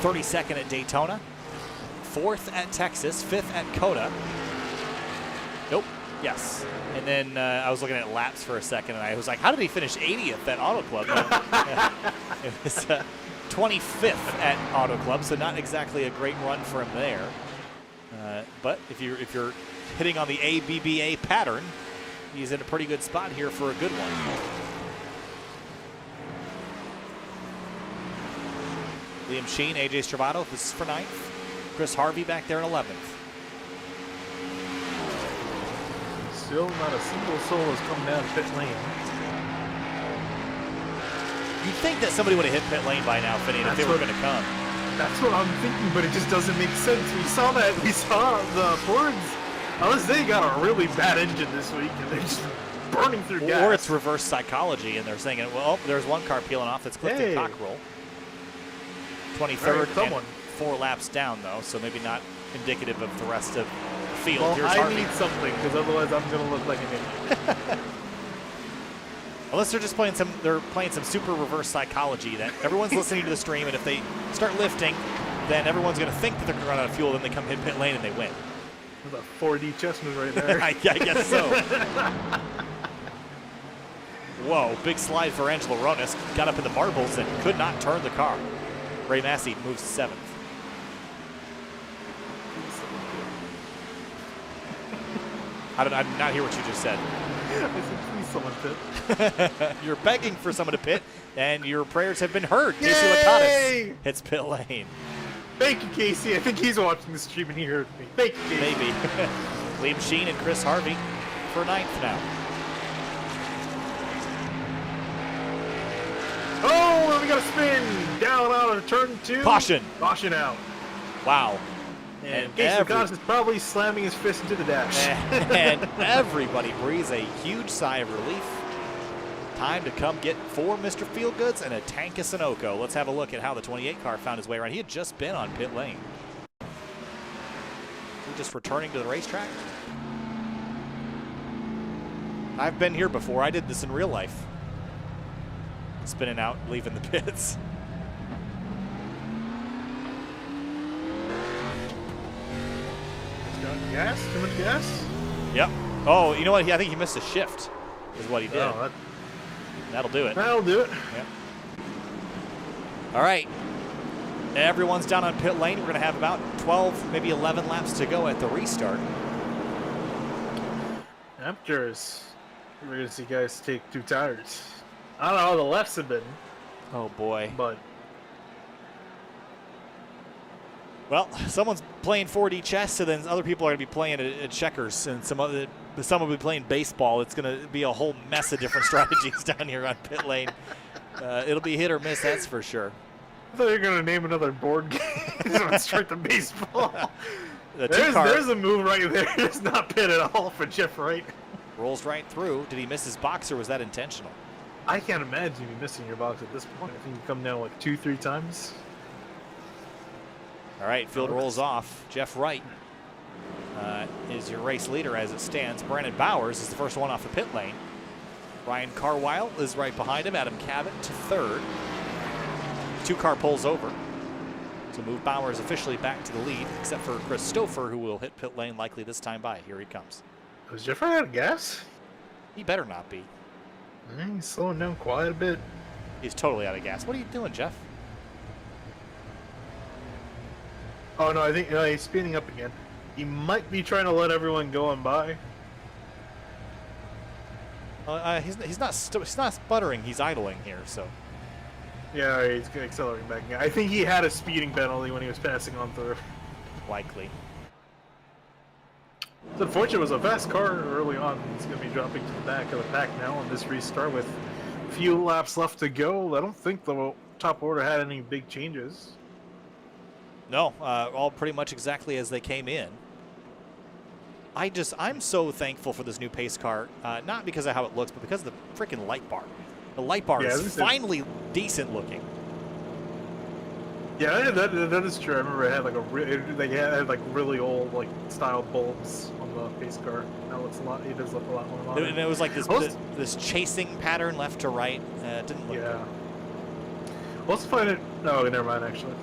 H: 32nd at Daytona, 4th at Texas, 5th at Coda. Nope, yes. And then I was looking at laps for a second, and I was like, how did he finish 80th at Auto Club? It was 25th at Auto Club, so not exactly a great run for him there. But if you're hitting on the ABBA pattern, he's in a pretty good spot here for a good one. Liam Sheen, AJ Stravato, this is for 9th. Chris Harvey back there in 11th.
F: Still not a single soul has come down pit lane.
H: You'd think that somebody would have hit pit lane by now, Finney, if they were going to come.
F: That's what I'm thinking, but it just doesn't make sense. We saw the Fords, unless they got a really bad engine this week and they're just burning through gas.
H: Or it's reverse psychology and they're thinking, well, there's one car peeling off that's Clifton Cockrell. 23rd,
F: someone.
H: 4 laps down, though, so maybe not indicative of the rest of the field.
F: Well,
H: Here's
F: I
H: Harvey.
F: need something, because otherwise I'm going to look like an idiot.
H: Unless they're just playing some super reverse psychology that everyone's listening to the stream, and if they start lifting, then everyone's going to think that they're going to run out of fuel, then they come hit pit lane and they win.
F: That's a 4D chess move right there.
H: I guess so. Whoa, big slide for Angelo Ronis. Got up in the marbles and could not turn the car. Ray Massey moves to 7th. How did I not hear what you just said?
F: I said, please someone pit.
H: You're begging for someone to pit, and your prayers have been heard.
F: Yay!
H: Casey Lakatos hits pit lane.
F: Thank you, Casey. I think he's watching the stream and he heard me. Thank you, Casey.
H: Maybe. Liam Sheen and Chris Harvey for 9th now.
F: Oh, and we got a spin down out of turn 2.
H: Caution.
F: Caution out.
H: Wow.
F: And Casey Lakatos is probably slamming his fist into the dash.
H: And everybody breathes a huge sigh of relief. Time to come get 4 Mr. Feelgoods and a tank of Sunoco. Let's have a look at how the 28 car found his way around. He had just been on pit lane. We're just returning to the racetrack. I've been here before. I did this in real life. spinning out, leaving the pits.
F: Gas? Too much gas?
H: Yep. Oh, you know what? I think he missed a shift, is what he did.
F: Oh,
H: That'll do it.
F: that'll do it.
H: Yep. All right. Everyone's down on pit lane. We're going to have about 12, maybe 11 laps to go at the restart.
F: I'm curious. We're going to see guys take 2 tires. I don't know how the lefts have been,
H: Oh, boy.
F: but
H: Well, someone's playing 4D chess, and then other people are going to be playing at checkers, and some will be playing baseball. It's going to be a whole mess of different strategies down here on pit lane. It'll be hit or miss, that's for sure.
F: I thought you were going to name another board game. Straight to baseball. There's a move right there. It's not pit at all for Jeff Wright.
H: Rolls right through. Did he miss his box, or was that intentional?
F: I can't imagine you missing your box at this point. I think you come down like 2-3 times.
H: All right, field rolls off. Jeff Wright is your race leader as it stands. Brandon Bowers is the first one off the pit lane. Ryan Carwile is right behind him. Adam Cabot to third. 2-car pulls over to move Bowers officially back to the lead, except for Chris Stouffer, who will hit pit lane likely this time by. Here he comes.
F: Was Jeff Wright out of gas?
H: He better not be.
F: He's slowing down quite a bit.
H: He's totally out of gas. What are you doing, Jeff?
F: Oh no, I think he's speeding up again. He might be trying to let everyone go on by.
H: He's not sputtering. He's idling here. So
F: Yeah, he's accelerating back again. I think he had a speeding penalty when he was passing on through.
H: likely.
F: It's unfortunate. It was a fast car early on. It's going to be dropping to the back of the pack now on this restart with a few laps left to go. I don't think the top order had any big changes.
H: No, all pretty much exactly as they came in. I'm so thankful for this new pace car, not because of how it looks, but because of the freaking light bar. The light bar is finally decent looking.
F: Yeah, that is true. I remember it had like really old style bulbs on the pace car. Now it does look a lot more modern.
H: And it was like this chasing pattern left to right. It didn't look good.
F: Let's find it. No, never mind. Actually.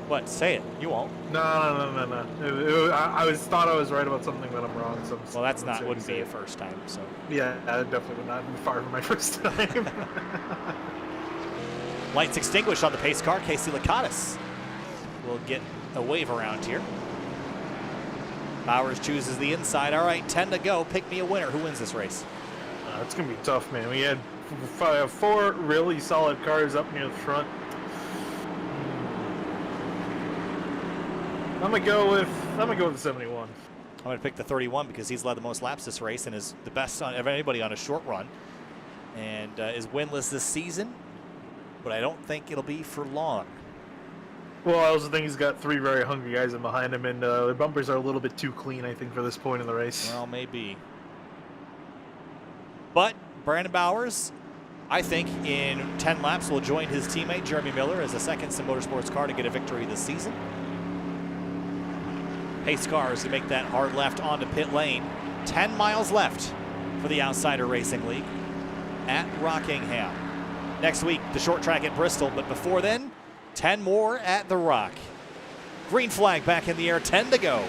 H: What? Say it. You won't.
F: No. I thought I was right about something, but I'm wrong. So
H: well, wouldn't be a first time. So.
F: Yeah, I definitely would not be far from my first time.
H: Lights extinguished on the pace car. Casey Lakatos will get a wave around here. Bowers chooses the inside. All right, 10 to go. Pick me a winner. Who wins this race?
F: It's going to be tough, man. We had 4 really solid cars up near the front. I'm gonna go with the 71.
H: I'm gonna pick the 31 because he's led the most laps this race and is the best of anybody on a short run, and is winless this season. But I don't think it'll be for long.
F: Well, I also think he's got 3 very hungry guys in behind him, and the bumpers are a little bit too clean, I think, for this point in the race.
H: Well, maybe. But Brandon Bowers, I think, in 10 laps will join his teammate Jeremy Miller as the second Sim Motorsports car to get a victory this season. Pace cars to make that hard left onto pit lane. 10 miles left for the Outsider Racing League at Rockingham. Next week, the short track at Bristol, but before then, 10 more at the Rock. Green flag back in the air, 10 to go.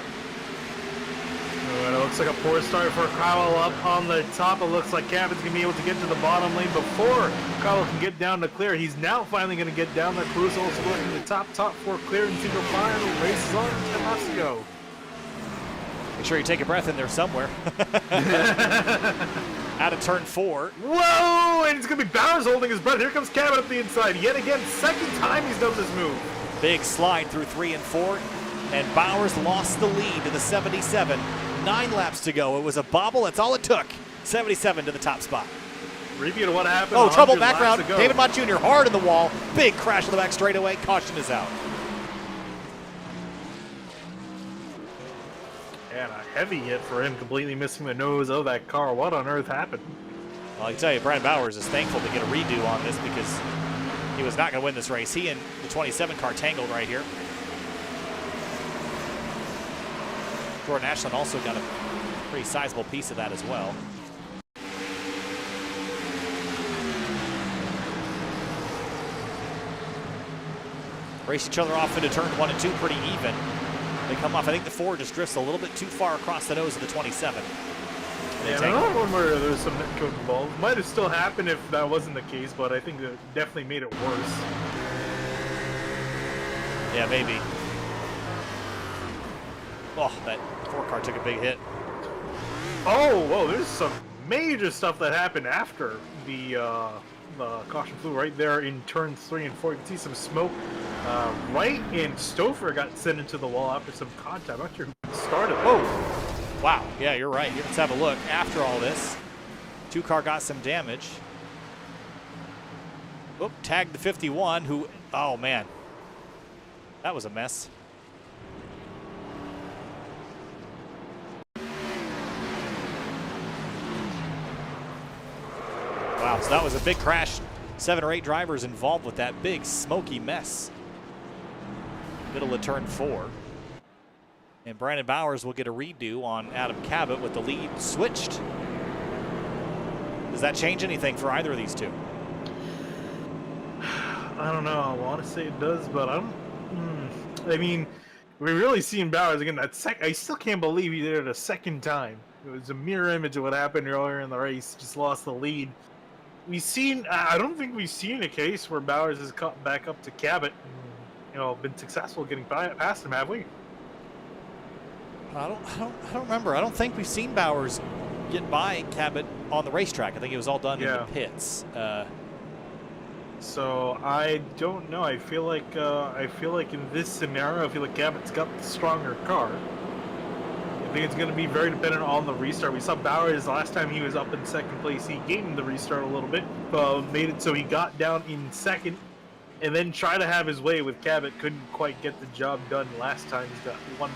F: It looks like a poor start for Kyle up on the top. It looks like Cabot's going to be able to get to the bottom lane before Kyle can get down to clear. He's now finally going to get down there. Cruz also working the top 4 clear in single file. The race is on, 10 laps to go.
H: Make sure you take a breath in there somewhere. Out of turn 4.
F: Whoa! And it's going to be Bowers holding his breath. Here comes Cabot up the inside. Yet again, second time he's done this move.
H: Big slide through 3 and 4. And Bowers lost the lead to the 77. 9 laps to go. It was a bobble. That's all it took. 77 to the top spot.
F: Repeat of what happened.
H: Oh, trouble background. David Mott Jr. hard in the wall. Big crash in the back straightaway. Caution is out.
F: And a heavy hit for him, completely missing the nose of that car. What on earth happened?
H: Well, I can tell you, Brandon Bowers is thankful to get a redo on this because he was not going to win this race. He and the 27 car tangled right here. Jordan Ashland also got a pretty sizable piece of that as well. race each other off into turn 1 and 2 pretty even. They come off, I think the 4 just drifts a little bit too far across the nose of the 27.
F: Yeah, another one where there's some net code involved. Might have still happened if that wasn't the case, but I think that definitely made it worse.
H: Yeah, maybe. Oh, that 4 car took a big hit.
F: Oh, whoa, there's some major stuff that happened after the caution flew right there in turns 3 and 4. You can see some smoke. Wright and Stouffer got sent into the wall after some contact. I'm not sure who started that.
H: Whoa. Wow. Yeah, you're right. Let's have a look. After all this, 2 car got some damage. Oop, tagged the 51 who, oh man. That was a mess. Wow, so that was a big crash. 7 or 8 drivers involved with that big smoky mess. Middle of turn 4. And Brandon Bowers will get a redo on Adam Cabot with the lead switched. Does that change anything for either of these two?
F: I don't know. I want to say it does, but I mean, we're really seeing Bowers again. I still can't believe he did it a second time. It was a mirror image of what happened earlier in the race. Just lost the lead. I don't think we've seen a case where Bowers has caught back up to Cabot and, been successful getting past him, have we?
H: I don't remember. I don't think we've seen Bowers get by Cabot on the racetrack. I think it was all done in the pits.
F: So I don't know. I feel like in this scenario, I feel like Cabot's got the stronger car. I think it's going to be very dependent on the restart. We saw Bowers last time he was up in second place. He gained the restart a little bit, made it so he got down in second, and then tried to have his way with Cabot. Couldn't quite get the job done last time. He's got one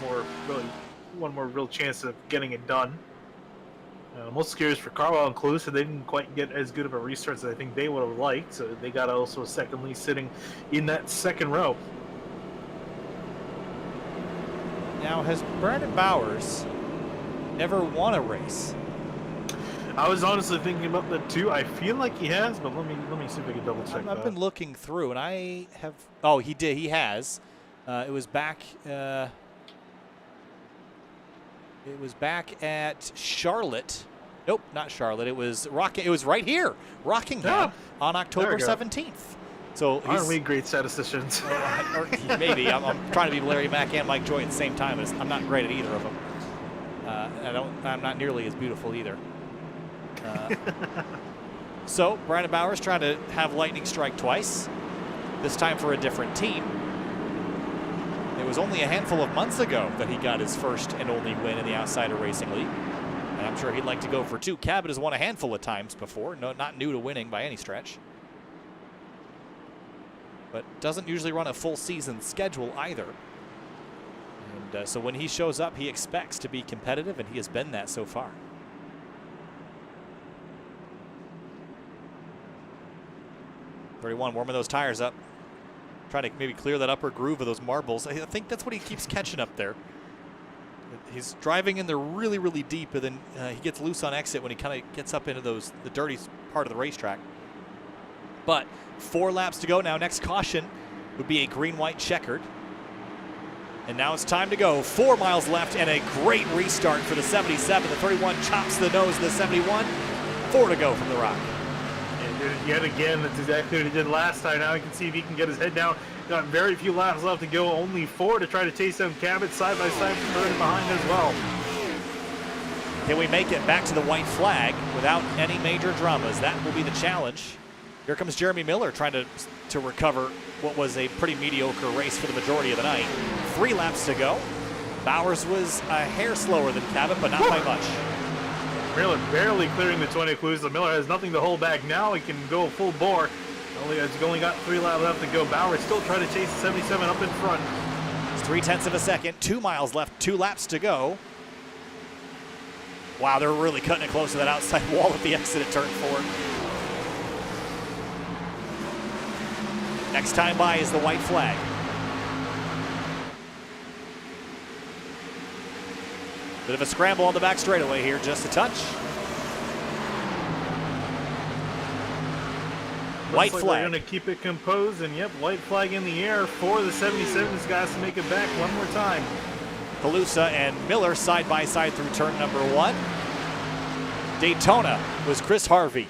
F: more real chance of getting it done. I'm most curious for Carwell and Clue, so they didn't quite get as good of a restart as I think they would have liked. So they got also a second lead sitting in that second row.
H: Now, has Brandon Bowers ever won a race?
F: I was honestly thinking about that too. I feel like he has, but let me see if I can double check that.
H: I've been looking through, and I have. Oh, he did. He has. It was back. It was back at Charlotte. Nope, not Charlotte. It was It was right here, Rockingham, on October 17th. So
F: aren't we great statisticians?
H: Maybe. I'm trying to be Larry Mack and Mike Joy at the same time. I'm not great at either of them. I'm not nearly as beautiful either. So Brandon Bowers trying to have lightning strike twice. This time for a different team. It was only a handful of months ago that he got his first and only win in the Outsider Racing League. And I'm sure he'd like to go for 2. Cabot has won a handful of times before. No, not new to winning by any stretch. But doesn't usually run a full season schedule either. And so when he shows up, he expects to be competitive, and he has been that so far. '31 warming those tires up. Trying to maybe clear that upper groove of those marbles. I think that's what he keeps catching up there. He's driving in there really, really deep, and then he gets loose on exit when he kind of gets up into the dirty part of the racetrack. But 4 laps to go now. Next caution would be a green-white checkered. And now it's time to go. 4 miles left and a great restart for the 77. The 31 chops the nose of the 71. 4 to go from the Rock.
F: And yet again, that's exactly what he did last time. Now he can see if he can get his head down. Got very few laps left to go. Only 4 to try to chase down Cabot side by side from third and behind as well.
H: Can we make it back to the white flag without any major dramas? That will be the challenge. Here comes Jeremy Miller trying to recover what was a pretty mediocre race for the majority of the night. 3 laps to go. Bowers was a hair slower than Cabot, but not by much.
F: Miller barely clearing the 20 clues. The Miller has nothing to hold back now. He can go full bore. He's only got 3 laps left to go. Bowers still trying to chase the 77 up in front.
H: It's 0.3 of a second. 2 miles left. 2 laps to go. Wow, they're really cutting it close to that outside wall at the exit at turn 4. Next time by is the white flag. Bit of a scramble on the back straightaway here, just a touch. White
F: like
H: flag.
F: We're going to keep it composed, and yep, white flag in the air for the 77's guys to make it back one more time.
H: Calusa and Miller side by side through turn number 1. Daytona was Chris Harvey.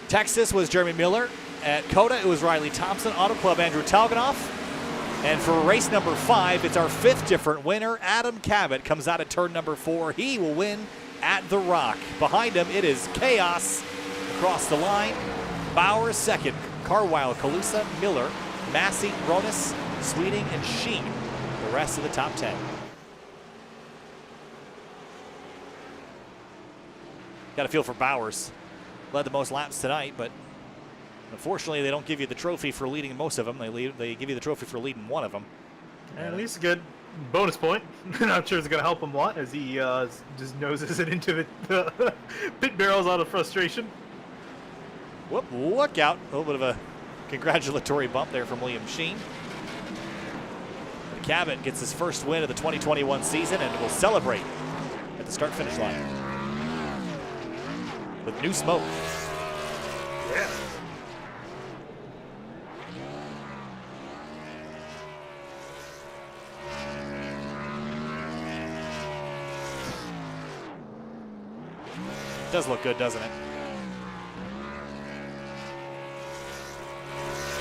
H: Texas was Jeremy Miller. At COTA, it was Riley Thompson. Auto Club, Andrew Talganoff. And for race number 5, it's our 5th different winner. Adam Cabot comes out at turn number 4. He will win at the Rock. Behind him, it is chaos across the line. Bowers second. Carwile, Calusa, Miller, Massey, Ronis, Sweeting, and Sheen. The rest of the top 10. Got a feel for Bowers. Led the most laps tonight, but unfortunately they don't give you the trophy for leading most of them. They give you the trophy for leading one of them.
F: And at least a good bonus point. Not sure it's going to help him a lot as he just noses it into the pit barrels out of frustration.
H: Whoop, look out. A little bit of a congratulatory bump there from Liam Sheen. Cabot gets his first win of the 2021 season and will celebrate at the start-finish line with new smoke.
F: Yeah.
H: Does look good, doesn't it?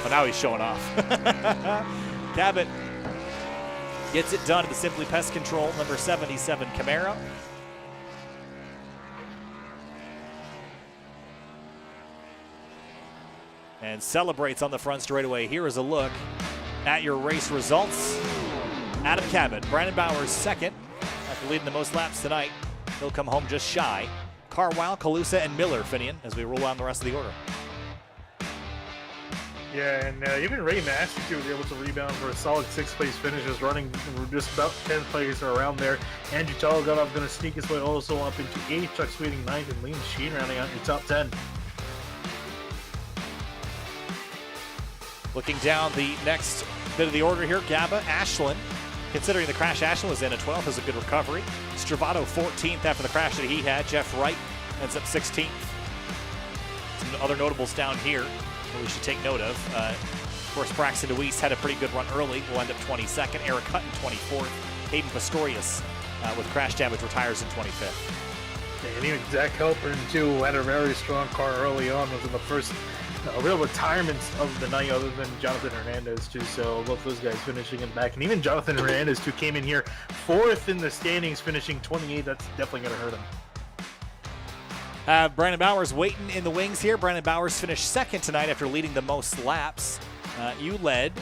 H: Oh, now he's showing off. Cabot gets it done at the Simply Pest Control number 77 Camaro. And celebrates on the front straightaway. Here is a look at your race results. Adam Cabot, Brandon Bowers second after leading the most laps tonight. He'll come home just shy. Carwile, Calusa, and Miller, Finian, as we roll on the rest of the order.
F: Yeah, and even Ray Massey too was able to rebound for a solid 6th place finish, just running just about 10 players around there. Andrew Talganoff going to sneak his way also up into 8th, Chuck Sweeting 9th, and Liam Sheen rounding out your top 10.
H: Looking down the next bit of the order here, Gaba, Ashland. Considering the crash Ashland was in at 12th, is a good recovery. Stravato 14th after the crash that he had. Jeff Wright ends up 16th. Some other notables down here that we should take note of. Of course, Braxton DeWeese had a pretty good run early. Will end up 22nd. Eric Hutton 24th. Hayden Pastorius with crash damage retires in 25th.
F: And even Zach Halpern too had a very strong car early on. Was in the first real retirements of the night, other than Jonathan Hernandez too. So both those guys finishing in back, and even Jonathan Hernandez too came in here 4th in the standings, finishing 28. That's definitely going to hurt him.
H: Brandon Bowers waiting in the wings here. Brandon Bowers finished 2nd tonight after leading the most laps. You led,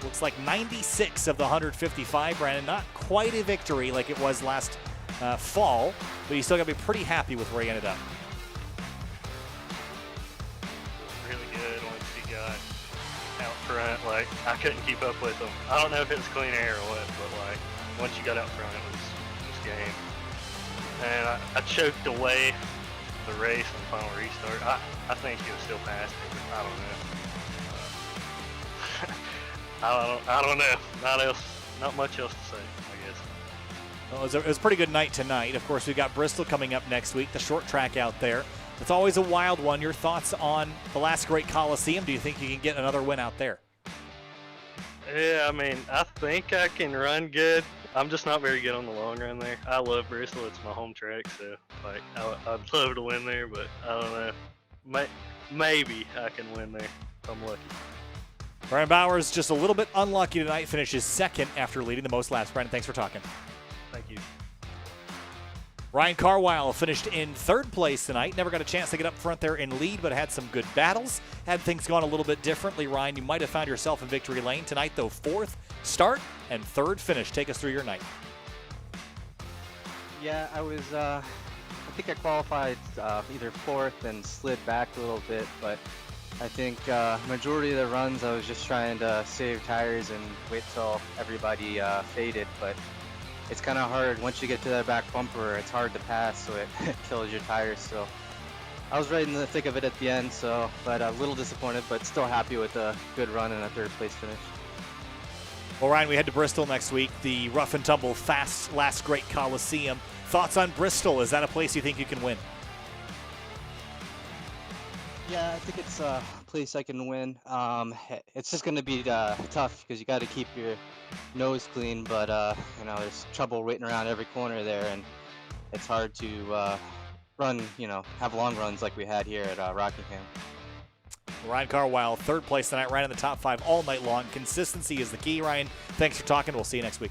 H: looks like 96 of the 155. Brandon, not quite a victory like it was last fall, but you still got to be pretty happy with where he ended up.
I: Really good once he got out front. Like, I couldn't keep up with him. I don't know if it was clean air or what, but like, once you got out front, it was just game. And I choked away the race on the final restart. I think he was still past me, but I don't know. I don't know. Not much else to say, I guess.
H: Well, it was a pretty good night tonight. Of course, we've got Bristol coming up next week, the short track out there. It's always a wild one. Your thoughts on the last great Coliseum? Do you think you can get another win out there?
I: Yeah, I mean, I think I can run good. I'm just not very good on the long run there. I love Bristol. It's my home track, so like I'd love to win there, but I don't know. Maybe I can win there if I'm lucky.
H: Brandon Bowers just a little bit unlucky tonight, finishes 2nd after leading the most laps. Brandon, thanks for talking.
F: Thank you.
H: Ryan Carwile finished in 3rd place tonight. Never got a chance to get up front there and lead, but had some good battles. Had things gone a little bit differently, Ryan, you might have found yourself in victory lane tonight, though. 4th start and 3rd finish. Take us through your night.
J: Yeah, I was, I think I qualified either 4th and slid back a little bit, but I think majority of the runs I was just trying to save tires and wait till everybody faded, but it's kind of hard. Once you get to that back bumper, it's hard to pass, so it kills your tires. So I was right in the thick of it at the end, but a little disappointed, but still happy with a good run and a 3rd place finish.
H: Well, Ryan, we head to Bristol next week, the rough and tumble, fast, last great Coliseum. Thoughts on Bristol? Is that a place you think you can win?
J: Yeah, I think it's a place I can win. It's just going to be tough because you got to keep your nose clean, but there's trouble waiting around every corner there, and it's hard to run, have long runs like we had here at Rockingham.
H: Ryan Carwile, third place tonight, right in the top 5 all night long. Consistency is the key. Ryan, thanks for talking. We'll see you next week.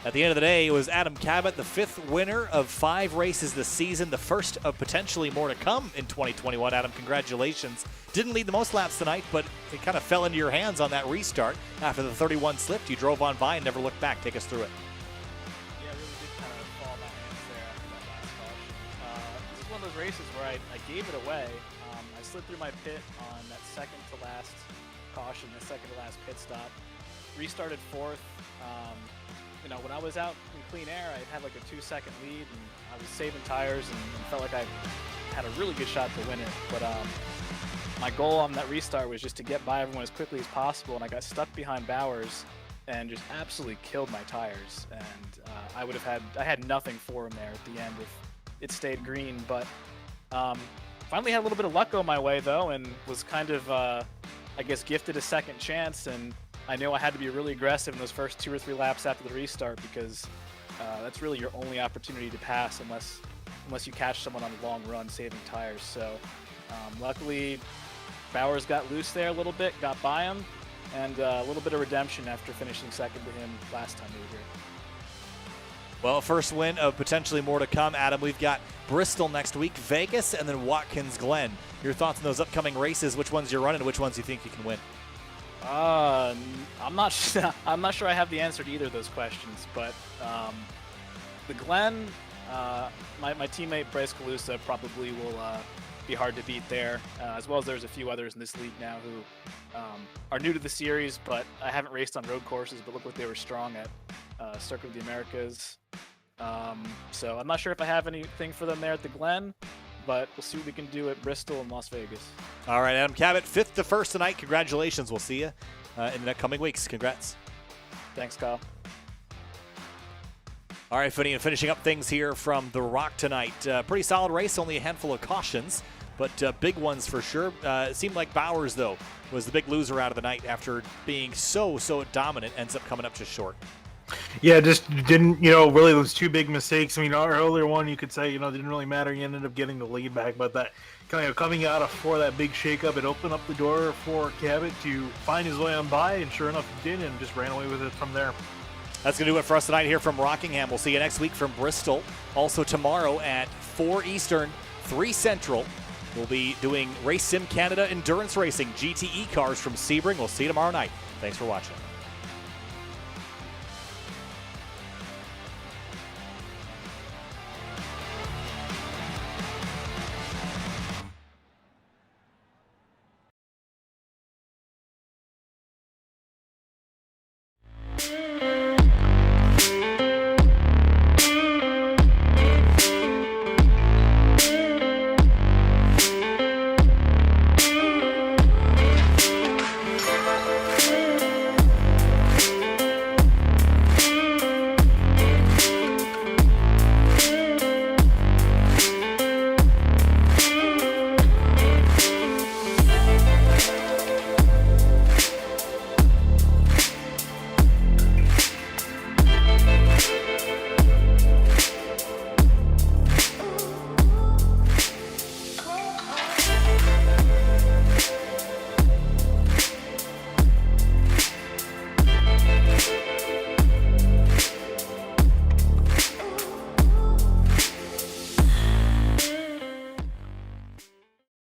H: At the end of the day, it was Adam Cabot, the 5th winner of 5 races this season, the first of potentially more to come in 2021. Adam, congratulations. Didn't lead the most laps tonight, but it kind of fell into your hands on that restart. After the 31 slipped, you drove on by and never looked back. Take us through it.
K: Yeah, it really did kind of fall in my hands there after that last caution. This is one of those races where I gave it away. I slid through my pit on that second to last caution, the second to last pit stop. Restarted 4th. When I was out in clean air, I had like a 2-second lead, and I was saving tires and felt like I had a really good shot to win it. But my goal on that restart was just to get by everyone as quickly as possible, and I got stuck behind Bowers and just absolutely killed my tires. And I had nothing for him there at the end if it stayed green. But finally had a little bit of luck go my way though, and was kind of gifted a second chance. And I knew I had to be really aggressive in those first 2 or 3 laps after the restart, because that's really your only opportunity to pass unless you catch someone on a long run saving tires. So luckily Bowers got loose there a little bit, got by him, and a little bit of redemption after finishing second to him last time we were here.
H: Well, first win of potentially more to come. Adam, we've got Bristol next week, Vegas, and then Watkins Glen. Your thoughts on those upcoming races, which ones you're running and which ones you think you can win?
K: I'm not sure I have the answer to either of those questions, but the Glen, my teammate Bryce Calusa probably will be hard to beat there, as well as there's a few others in this league now who are new to the series, but I haven't raced on road courses, but look like they were strong at Circuit of the Americas. So I'm not sure if I have anything for them there at the Glen, but we'll see what we can do at Bristol and Las Vegas.
H: All right, Adam Cabot, 5th to 1st tonight. Congratulations. We'll see you in the coming weeks. Congrats.
K: Thanks, Kyle.
H: All right, finishing up things here from the Rock tonight. Pretty solid race, only a handful of cautions, but big ones for sure. It seemed like Bowers, though, was the big loser out of the night after being so dominant, ends up coming up just short.
F: Yeah, just didn't, really those 2 big mistakes. I mean, our earlier one, you could say, didn't really matter. He ended up getting the lead back, but that kind of coming out for that big shakeup, it opened up the door for Cabot to find his way on by, and sure enough, he did, and just ran away with it from there.
H: That's going to do it for us tonight here from Rockingham. We'll see you next week from Bristol. Also tomorrow at 4 Eastern, 3 Central, we'll be doing Race Sim Canada Endurance Racing, GTE cars from Sebring. We'll see you tomorrow night. Thanks for watching.